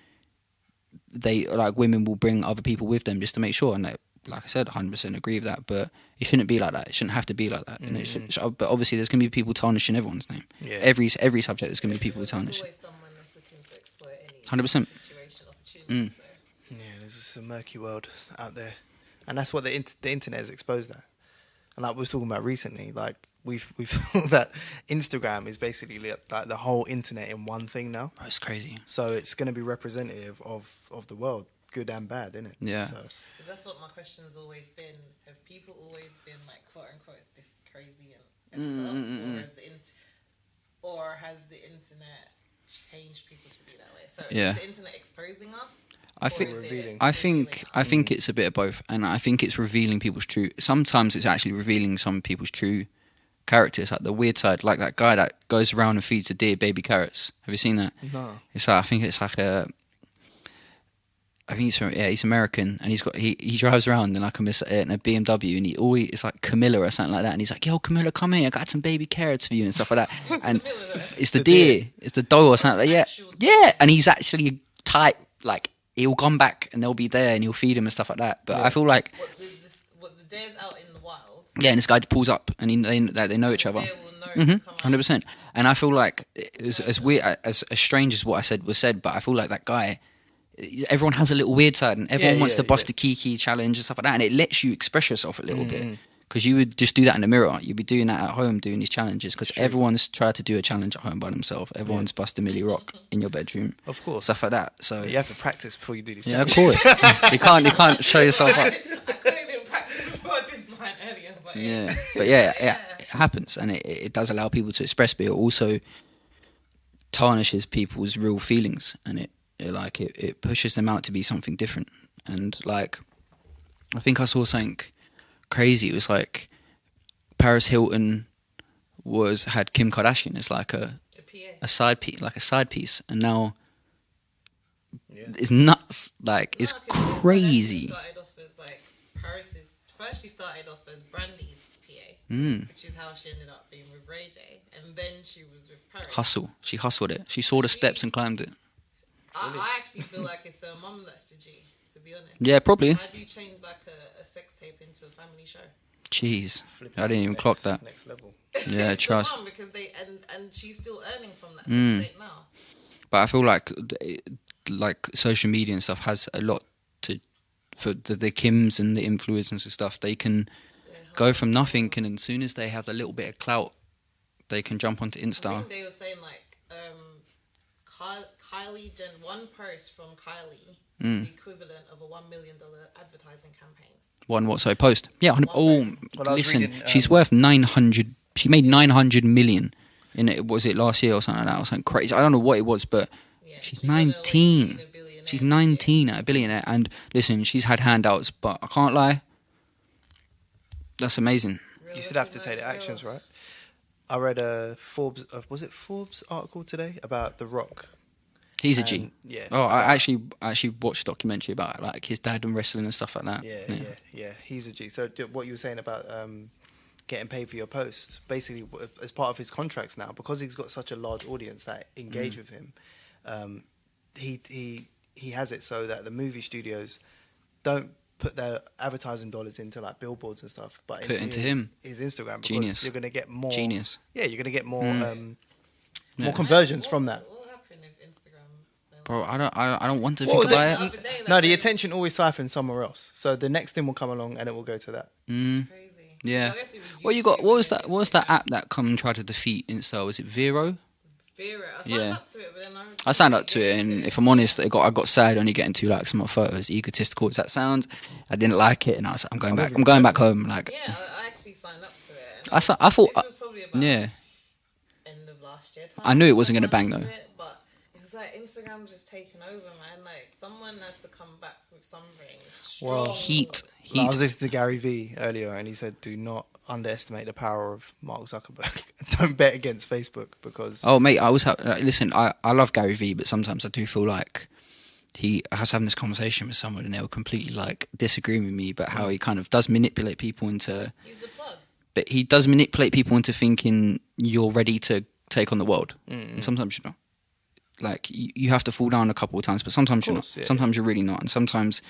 women will bring other people with them just to make sure, and like I said, 100% agree with that. But it shouldn't be like that. It shouldn't have to be like that. And it should, but obviously, there's going to be people tarnishing everyone's name. Yeah. Every subject, there's going to be people There's tarnishing. always someone that's looking to exploit any 100%. situation, opportunity. So. Yeah, there's just a murky world out there, and that's what the internet has exposed that. And like we was talking about recently, like we've thought that Instagram is basically like the whole internet in one thing now. Bro, it's crazy. So it's going to be representative of the world, good and bad, isn't it? Yeah. So, Because that's what my question's always been. Have people always been like quote unquote this crazy and or has the internet changed people to be that way? So Yeah. is the internet exposing us? I Or think is it revealing. I think it's a bit of both, and I think it's revealing people's true. Sometimes it's actually revealing some people's true characters, like the weird side, like that guy that goes around and feeds a deer baby carrots. Have you seen that? no. It's like, I think he's American, and he drives around in in a BMW, and he always, it's like Camilla or something like that, and he's like, yo Camilla, come here, I got some baby carrots for you and stuff like that. And it's the deer, it's the doe or something like that. Yeah, and he's actually tight, like he'll come back and they'll be there and he'll feed him and stuff like that. But I feel like What the deer's out in the wild? yeah, and this guy pulls up and they know each other. Deer will know to come out. 100%. And I feel like as weird, as strange as what I said was said, but I feel like that guy, everyone has a little weird side, and everyone wants to bust the Kiki challenge and stuff like that, and it lets you express yourself a little bit. Because you would just do that in the mirror. You'd be doing that at home, doing these challenges. Because everyone's tried to do a challenge at home by themselves. Everyone's busted Millie Rock in your bedroom. Of course. Stuff like that. So You have to practice before you do these. yeah, of course. you can't show yourself up. I couldn't even practice before I did mine earlier, but Yeah, but yeah, it happens, and it does allow people to express, but it also tarnishes people's real feelings, and it pushes them out to be something different. And like, I think I saw something crazy. It was like Paris Hilton had Kim Kardashian as like a side piece, and now it's nuts. Like, it's crazy. Started off as like Paris's. First, she started off as Brandy's PA, which is how she ended up being with Ray J, and then she was with Paris. She hustled it. She saw the steps and climbed it. I actually feel like it's her mum that's the G, to be honest. Yeah, probably. How do you change like a sex tape into a family show? Jeez, I didn't even clock that. Next level. Yeah, It's trust. the mum, because and she's still earning from that sex tape now. But I feel like social media and stuff has a lot for the Kims and the influencers and stuff. They can go from nothing, and as soon as they have a little bit of clout, they can jump onto Insta. I think they were saying like Kylie one post from Kylie is the equivalent of a $1 million advertising campaign. One what? So post. Yeah. Listen, reading, she's worth 900. She made 900 million in it. Was it last year or something like that? Or something crazy. I don't know what it was, but she's 19. She's 19 at a billionaire. And listen, she's had handouts, but I can't lie. That's amazing. You still have to take the actions, right? I read a Forbes article today about The Rock. He's a G. Yeah. Oh, I actually watched a documentary about like his dad and wrestling and stuff like that. Yeah. He's a G. So what you were saying about getting paid for your posts, basically as part of his contracts now, because he's got such a large audience that engage with him, he has it so that the movie studios don't put their advertising dollars into like billboards and stuff, but into his Instagram, because Genius. you're going to get more. Genius. Yeah, you're going to get more more conversions from that. What happened if Instagram? Bro, I don't want to think about it. No, the attention always siphons somewhere else. So the next thing will come along and it will go to that. Crazy. Yeah. I guess it was What you got? YouTube What was and that? What was that app that tried to defeat Insta? Was it Vero? Vera. I signed up to it, but then I signed up to it, and if I'm honest, I got sad only getting 2 likes on my photos. Egotistical as that sounds, I didn't like it, and I was like, I'm going back home. Like, yeah, I actually signed up to it. I thought, this was probably about end of last year. I knew it wasn't gonna bang though. But it's like Instagram just taking over, man. Like someone has to come back with something strong. Well, Heat. I was listening to Gary Vee earlier, and he said, "Do not underestimate the power of Mark Zuckerberg. Don't bet against Facebook because." Oh, mate, listen. I love Gary Vee, but sometimes I do feel like I was having this conversation with someone, and they were completely like disagreeing with me about how he kind of does manipulate people into. He's the plug. But he does manipulate people into thinking you're ready to take on the world, and sometimes you're not. Like you have to fall down a couple of times, but sometimes you're not. Yeah. Sometimes you're really not, and sometimes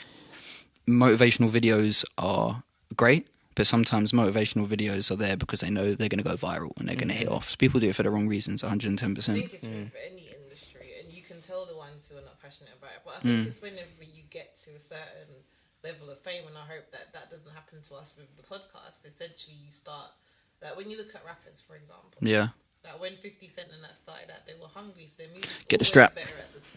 motivational videos are great, but sometimes motivational videos are there because they know they're going to go viral and they're going to hit off. So people do it for the wrong reasons, 110%. I think it's true for any industry, and you can tell the ones who are not passionate about it. But I think it's whenever you get to a certain level of fame, and I hope that doesn't happen to us with the podcast. Essentially, you start that when you look at rappers, for example. Yeah. Like when 50 Cent and that started out, they were hungry, so their music's Get the always strap. better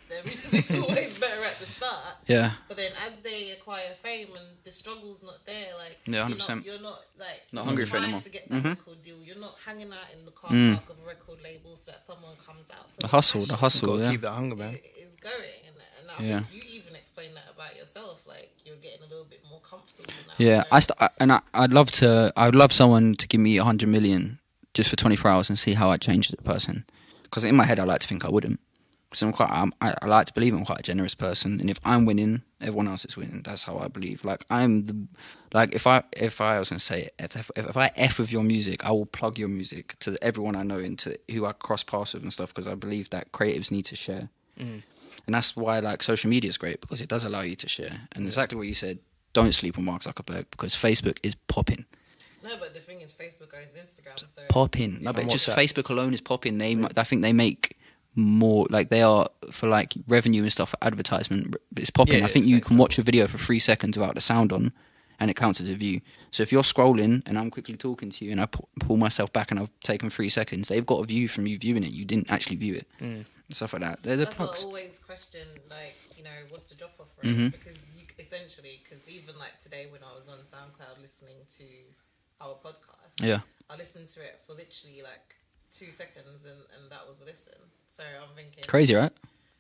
their music's always better at the start. Yeah. But then as they acquire fame and the struggle's not there, like Yeah, 100%. you're not like Not hungry for it trying anymore. to get that record deal. You're not hanging out in the car park of a record label so that someone comes out. So The hustle, Got to yeah. keep that hunger, man. is going, and I Yeah. think you even explained that about yourself. Like you're getting a little bit more comfortable now. Yeah, so. I'd love someone to give me 100 million just for 24 hours and see how I change the person. Because in my head, I like to think I wouldn't. Because I like to believe I'm quite a generous person, and if I'm winning, everyone else is winning. That's how I believe. Like if I was gonna say it, if I F with your music, I will plug your music to everyone I know and to who I cross paths with and stuff. Because I believe that creatives need to share, and that's why like social media is great because it does allow you to share. And exactly what you said, don't sleep on Mark Zuckerberg because Facebook is popping. No, but the thing is, Facebook owns Instagram, so Popping. No, but just WhatsApp. Facebook alone is popping. I think they make more, like they are for like revenue and stuff for advertisement. It's popping. Yeah, I think it's you next can watch a video for 3 seconds without the sound on, and it counts as a view. So if you're scrolling and I'm quickly talking to you and I pull myself back and I've taken 3 seconds, they've got a view from you viewing it. You didn't actually view it. And stuff like that. They're the that's plugs. what I always question, like, what's the drop off rate? Because because even like today when I was on SoundCloud listening to our podcast, Yeah. I listened to it for literally like 2 seconds and that was a listen. So So I'm thinking Crazy, right?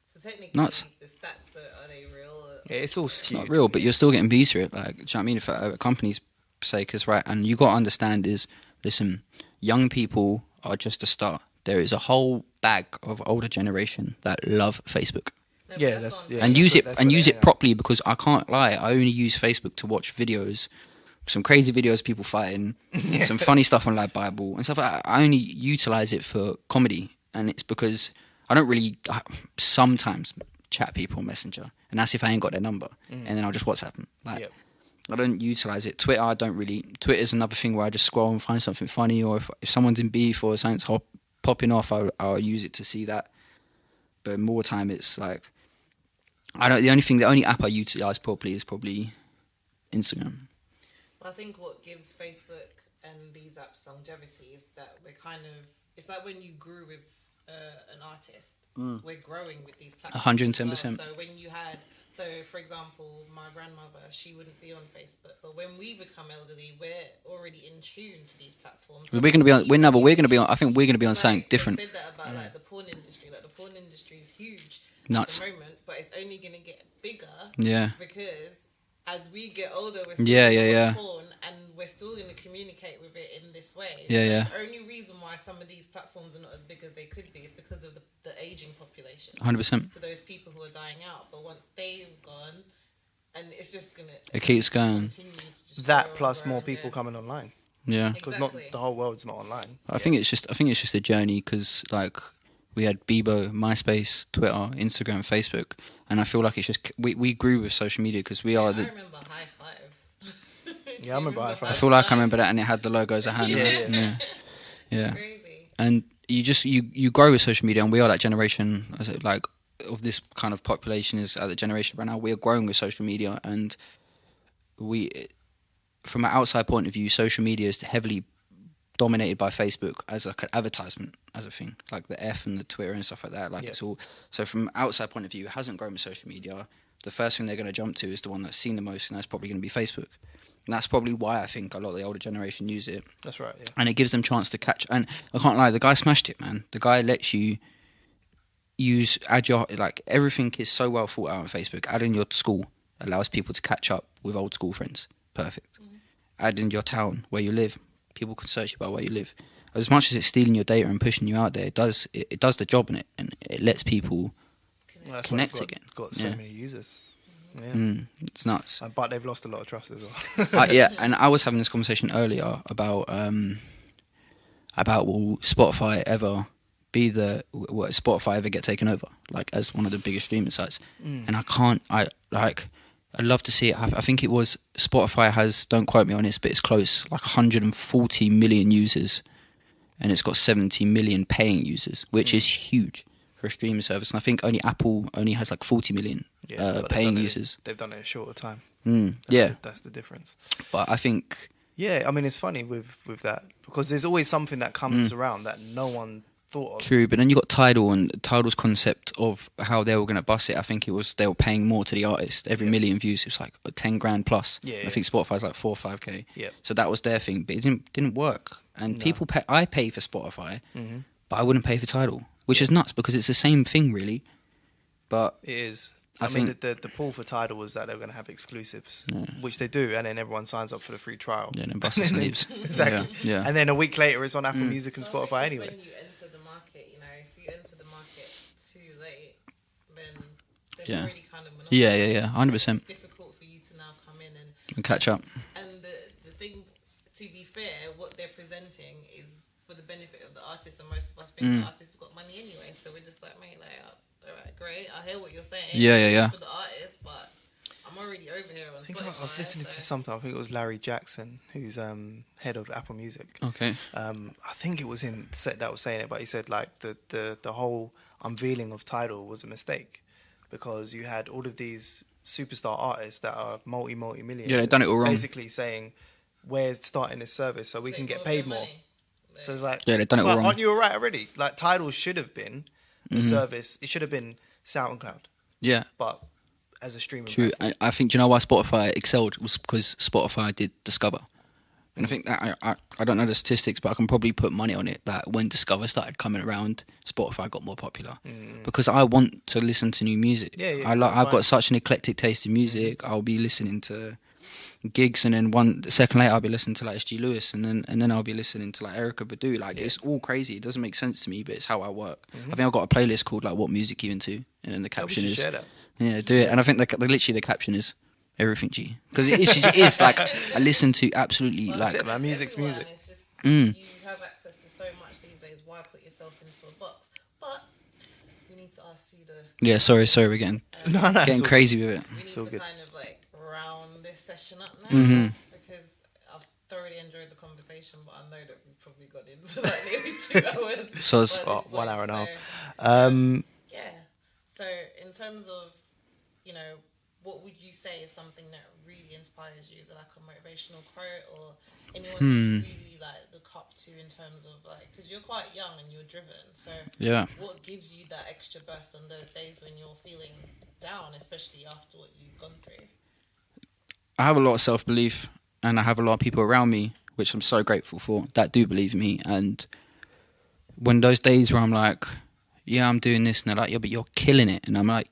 So technically, Nuts. the stats are they real? Yeah, it's all It's skewed. not real, but you're still getting views for it. Like, do you know what I mean? For a company's sake, is right. And you got to understand is, listen, young people are just a start. There is a whole bag of older generation that love Facebook. No, but Yeah, that's that's- what I'm yeah. saying. And use it that's and what use they it hang out. properly, because I can't lie, I only use Facebook to watch videos, some crazy videos of people fighting, some funny stuff on like Bible and stuff like that. I only utilize it for comedy, and it's because I don't really sometimes chat people on Messenger, and that's if I ain't got their number, and then I'll just WhatsApp them. Like, Yep. I don't utilize it. Twitter, I don't really. Twitter's another thing where I just scroll and find something funny, or if someone's in beef or something's popping off, I'll use it to see that. But more time, it's like the only app I utilize properly is probably Instagram. Well, I think what gives Facebook and these apps longevity is that we're kind of. It's like when you grew with an artist, we're growing with these platforms. 110%. as well. So when you had. So, for example, my grandmother, she wouldn't be on Facebook, but when we become elderly, we're already in tune to these platforms. We're gonna be on. We're gonna be on. I think we're gonna be on something Like, different. They said that about like the porn industry. Like the porn industry is huge Nuts. at the moment, but it's only going to get bigger Yeah. because as we get older, we're still Yeah, gonna yeah, watch yeah. porn, and we're still going to communicate with it in this way. Yeah, so yeah. The only reason why some of these platforms are not as big as they could be is because of the aging population. 100%. So those people who are dying out, but once they've gone, and it's just gonna. It keeps going. continue to just That grow plus and grow more and people grow. coming online, Yeah. because Exactly. not the whole world's not online. I think it's just a journey, because like we had Bebo, MySpace, Twitter, Instagram, Facebook, and I feel like it's just we grew with social media because we are I the. remember High Five. Do Yeah, I you remember High Five. I feel like I remember that, and it had the logo as a hand. Yeah. Yeah. Crazy. And you grow with social media, and we are that generation, as it, like of this kind of population is at the generation right now. We are growing with social media, and from an outside point of view, social media is heavily dominated by Facebook as like an advertisement, as a thing, like the F and the Twitter and stuff like that. Like it's all. So from an outside point of view, it hasn't grown with social media. The first thing they're going to jump to is the one that's seen the most, and that's probably going to be Facebook. And that's probably why I think a lot of the older generation use it. That's right. Yeah. And it gives them chance to catch. And I can't lie, the guy smashed it, man. The guy lets you add your, like, everything is so well thought out on Facebook. Add in your school allows people to catch up with old school friends. Perfect. Add in your town, where you live. People can search you by where you live. As much as it's stealing your data and pushing you out there, it does the job in it, and it lets people Well, that's why connect it's again. Got so Yeah. many users. Yeah. It's nuts. But they've lost a lot of trust as well. Yeah, and I was having this conversation earlier about will Spotify ever be will Spotify ever get taken over, like as one of the biggest streaming sites? And I'd love to see it. I think it was Spotify has, don't quote me on this, but it's close, like 140 million users, and it's got 70 million paying users, which is huge for a streaming service. And I think only Apple only has like 40 million but they've paying done it- users. They've done it in a shorter time. Yeah, That's the difference. but I think Yeah, I mean, it's funny with that, because there's always something that comes around that no one thought of. true. But then you got Tidal, and Tidal's concept of how they were going to bust it. I think it was they were paying more to the artist. Every million views, it was like 10 grand plus. Yeah, I think Spotify's like 4 or 5k. Yeah. So that was their thing, but it didn't work. And people pay. I pay for Spotify, but I wouldn't pay for Tidal, which is nuts because it's the same thing, really. But It is. I I mean, think- the pull for Tidal was that they were going to have exclusives, which they do, and then everyone signs up for the free trial. yeah, then Buster leaves. Exactly. Yeah. And then a week later, it's on Apple Music and So I think Spotify it's anyway. when you enter the market, if you enter the market too late, then they've Yeah. already kind of Yeah, 100%. It's difficult for you to now come in And catch up. and the thing, to be fair, what they're presenting is for the benefit of the artists, and most of us think the artists have got money anyway, so we're just like, mate, like, all right, great, I hear what you're saying. Yeah. For the artist, but I'm already over here on I think Spotify. I was listening to so- something. I think it was Larry Jackson, who's head of Apple Music. Okay. I think it was him that was saying it, but he said like the whole unveiling of Tidal was a mistake, because you had all of these superstar artists that are multi-million. Yeah, they've done it all wrong. Basically saying, we're starting this service so we can Take get more of paid your more. money. So it's like, Yeah, they've done it all well, wrong. aren't you all right already? Like Tidal should have been the service. It should have been SoundCloud, Yeah. but as a streaming True. platform. I think, do you know why Spotify excelled was because Spotify did Discover. And I think that I don't know the statistics, but I can probably put money on it that when Discover started coming around, Spotify got more popular because I want to listen to new music. I've got such an eclectic taste in music. I'll be listening to gigs, and then one second later I'll be listening to like S.G. Lewis, and then I'll be listening to like Erykah Badu. Like it's all crazy. It doesn't make sense to me, but it's how I work. I think I've got a playlist called like "What Music You Into," and then the caption is share that. Yeah, do it. And I think literally the caption is everything G, because it is like I listen to absolutely like man. Music's music. It's just, you have access to so much these days. Why put yourself into a box? But we need to ask you sorry we're getting getting crazy with it. We need to kind of like round this session up now because I've thoroughly enjoyed the conversation, but I know that we've probably got into like nearly 2 hours. So it's 1 hour and a half. Yeah. So in terms of, you know, what would you say is something that really inspires you? Is it like a motivational quote or anyone that you really like look up to in terms of like, because you're quite young and you're driven. So what gives you that extra burst on those days when you're feeling down, especially after what you've gone through? I have a lot of self-belief, and I have a lot of people around me, which I'm so grateful for, that do believe in me. And when those days where I'm like, yeah, I'm doing this, and they're like, yeah, but you're killing it. And I'm like,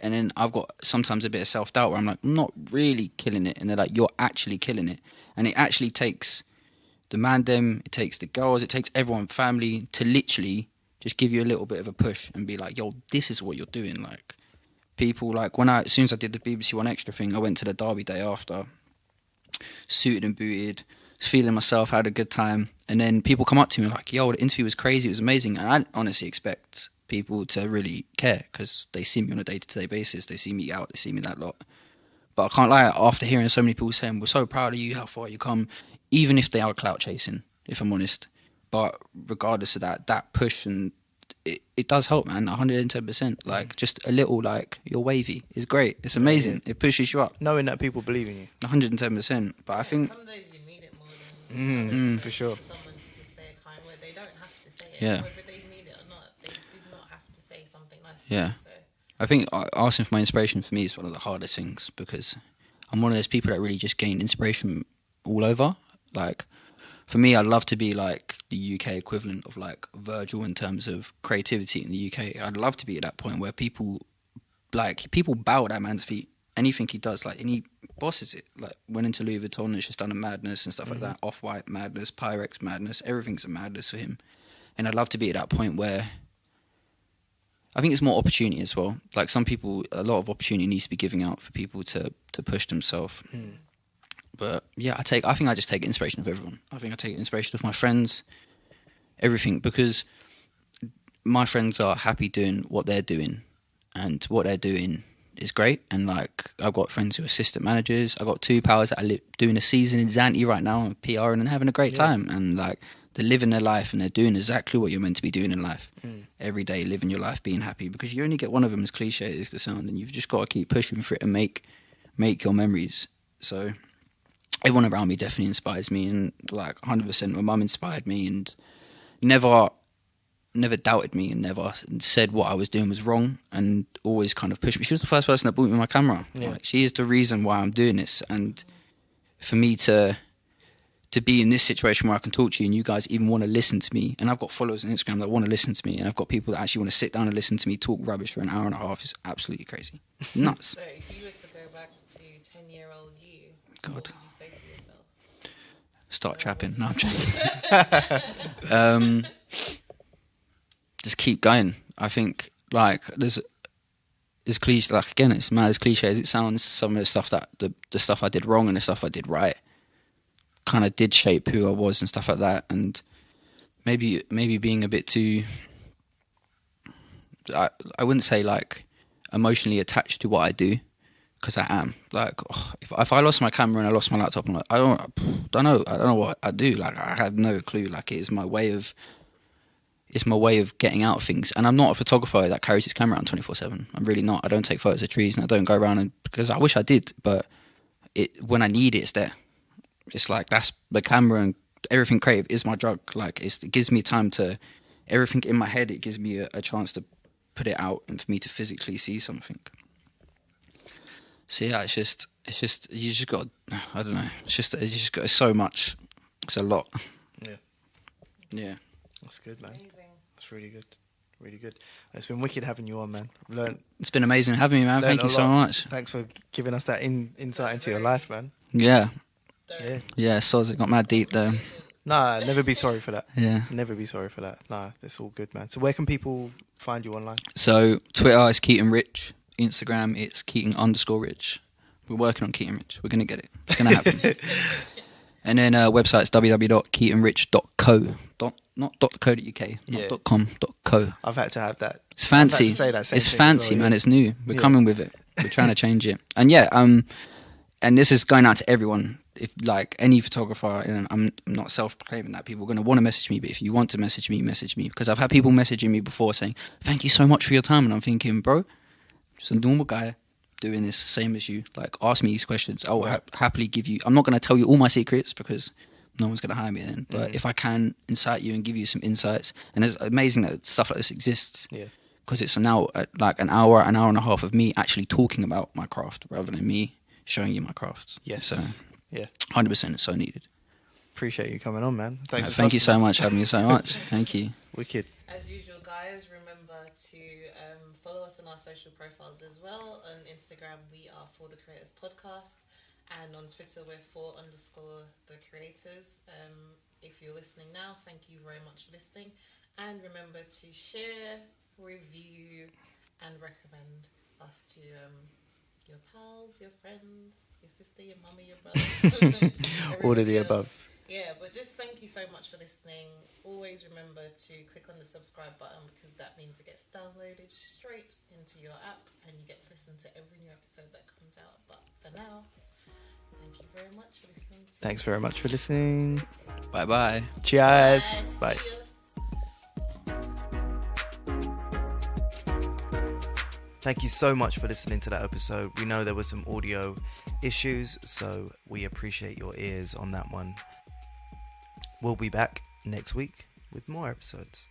and then I've got sometimes a bit of self-doubt where I'm like, I'm not really killing it. And they're like, you're actually killing it. And it actually takes the man, it takes the girls, it takes everyone, family, to literally just give you a little bit of a push and be like, yo, this is what you're doing. Like, people, like, as soon as I did the BBC One Extra thing, I went to the Derby day after, suited and booted, feeling myself, had a good time. And then people come up to me like, yo, the interview was crazy, it was amazing. And I honestly expect people to really care because they see me on a day-to-day basis. They see me out, they see me that lot. But I can't lie, after hearing so many people saying, we're so proud of you, how far you come, even if they are clout chasing, if I'm honest. But regardless of that push, and it does help, man, 110%. Like, just a little, like, you're wavy is great. It's amazing. It pushes you up. Knowing that people believe in you. 110%. But I think... some days you need it more than for sure. someone to just say a kind word. They don't have to say it. Yeah. Whether they need it or not, they did not have to say something nice to Yeah. you. So. I think asking for my inspiration for me is one of the hardest things, because I'm one of those people that really just gain inspiration all over. Like, for me, I'd love to be like the UK equivalent of like Virgil in terms of creativity in the UK. I'd love to be at that point where people bow at that man's feet. Anything he does, like, and he bosses it. Like, went into Louis Vuitton and it's just done a madness and stuff like that. Off-White madness, Pyrex madness. Everything's a madness for him. And I'd love to be at that point where I think it's more opportunity as well. Like, some people, a lot of opportunity needs to be giving out for people to push themselves. But yeah, I think I just take inspiration of everyone. I think I take inspiration of my friends, everything, because my friends are happy doing what they're doing, and what they're doing is great. And like, I've got friends who are assistant managers. I've got 2 pals that are doing a season in Zante right now and PR and having a great time. And like, they're living their life and they're doing exactly what you're meant to be doing in life. Every day, living your life, being happy, because you only get one of them, as cliche as the sound, and you've just got to keep pushing for it and make your memories. So everyone around me definitely inspires me, and like 100%, my mum inspired me and never doubted me and never said what I was doing was wrong, and always kind of pushed me. She was the first person that bought me my camera. Like, she is the reason why I'm doing this. And for me to be in this situation where I can talk to you and you guys even want to listen to me, and I've got followers on Instagram that want to listen to me, and I've got people that actually want to sit down and listen to me talk rubbish for an hour and a half, is absolutely crazy. Nuts. So if you were to go back to 10-year-old you, God. what would you say to yourself? Start trapping. No, I'm joking. Just keep going. I think, like, there's cliche. Like, again, it's mad as cliche as it sounds. Some of the stuff that the stuff I did wrong and the stuff I did right kind of did shape who I was and stuff like that. And maybe being a bit too, I wouldn't say like emotionally attached to what I do, because I am. Like, if I lost my camera and I lost my laptop, I'm like, I don't know what I do. Like, I have no clue. Like, it's my way of getting out of things. And I'm not a photographer that carries his camera around 24/7. I'm really not. I don't take photos of trees, and I don't go around because I wish I did, but when I need it, it's there. It's like, that's the camera, and everything creative is my drug. Like, it gives me time to, everything in my head, it gives me a chance to put it out and for me to physically see something. So yeah, it's just you just got, I don't know, it's just got so much It's a lot. Yeah. Yeah. That's good, man. Amazing. That's really good. Really good. It's been wicked having you on, man. I've learned It's been amazing having me, man. Learned Thank you a so lot. much. Thanks for giving us that insight into your life, man. Yeah. Yeah. Yeah, soz, it got mad deep though. Nah, never be sorry for that. Yeah. Never be sorry for that. Nah, that's all good, man. So where can people find you online? So Twitter is Keaton Rich. Instagram it's Keaton_Rich. We're working on Keaton Rich. We're gonna get it. It's gonna happen. And then website's www.keatonrich.co. Not .co.uk, not .com, .co. I've had to have that. It's fancy. Say that same It's thing fancy, as well, man. yeah. It's new. We're coming with it. We're trying to change it. And yeah, and this is going out to everyone. If like any photographer, and I'm not self-proclaiming that people are going to want to message me, but if you want to message me, because I've had people messaging me before saying, "Thank you so much for your time," and I'm thinking, bro, just a normal guy doing this, same as you. Like, ask me these questions. I will happily give you. I'm not going to tell you all my secrets because no one's going to hire me then. But if I can incite you and give you some insights, and it's amazing that stuff like this exists. Yeah. Because it's now like an hour and a half of me actually talking about my craft rather than me showing you my craft. Yes. So, yeah. 100% it's so needed. Appreciate you coming on, man. Thanks. Thank you so much for having me so much. Thank you. Wicked. As usual, guys, remember to follow us on our social profiles as well. On Instagram, we are For The Creators Podcast. And on Twitter, we're _The Creators. If you're listening now, thank you very much for listening. And remember to share, review, and recommend us to your pals, your friends, your sister, your mama, your brother. All of the above. Yeah, but just thank you so much for listening. Always remember to click on the subscribe button because that means it gets downloaded straight into your app and you get to listen to every new episode that comes out. But for now, thank you very much for listening. Thanks very much for listening. Bye-bye. Cheers. Bye. See ya. Thank you so much for listening to that episode. We know there were some audio issues, so we appreciate your ears on that one. We'll be back next week with more episodes.